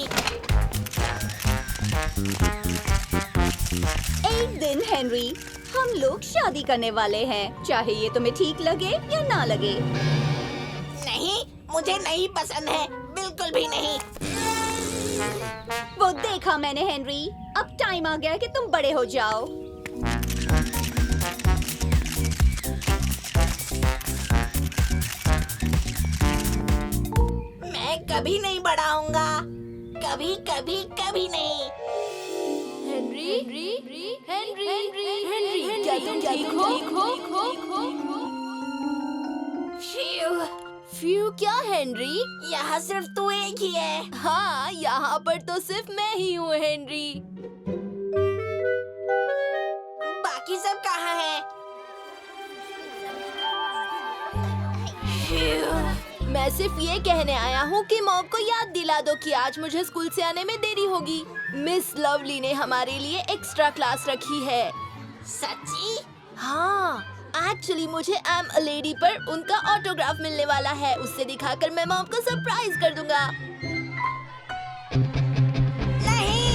एक दिन हेनरी, हम लोग शादी करने वाले हैं, चाहे ये तुम्हें ठीक लगे या ना लगे। नहीं, मुझे नहीं पसंद है, बिल्कुल भी नहीं। वो देखा मैंने हेनरी, अब टाइम आ गया है कि तुम बड़े हो जाओ। मैं कभी नहीं बड़ा होऊंगा, कभी कभी कभी नहीं। हेनरी, क्या तुम ठीक हो? फ्यू क्या हेनरी? यहाँ सिर्फ तू एक ही है। हाँ, यहाँ पर तो सिर्फ मैं ही हूँ हेनरी। बाकी सब कहाँ हैं? मैं सिर्फ ये कहने आया हूँ कि मॉम को याद दिला दो कि आज मुझे स्कूल से आने में देरी होगी। मिस लवली ने हमारे लिए एक्स्ट्रा क्लास रखी है। सच्ची? हाँ, एक्चुअली मुझे आई एम अ लेडी पर उनका ऑटोग्राफ मिलने वाला है। उससे दिखाकर मैं मॉम को सरप्राइज कर दूंगा। नहीं।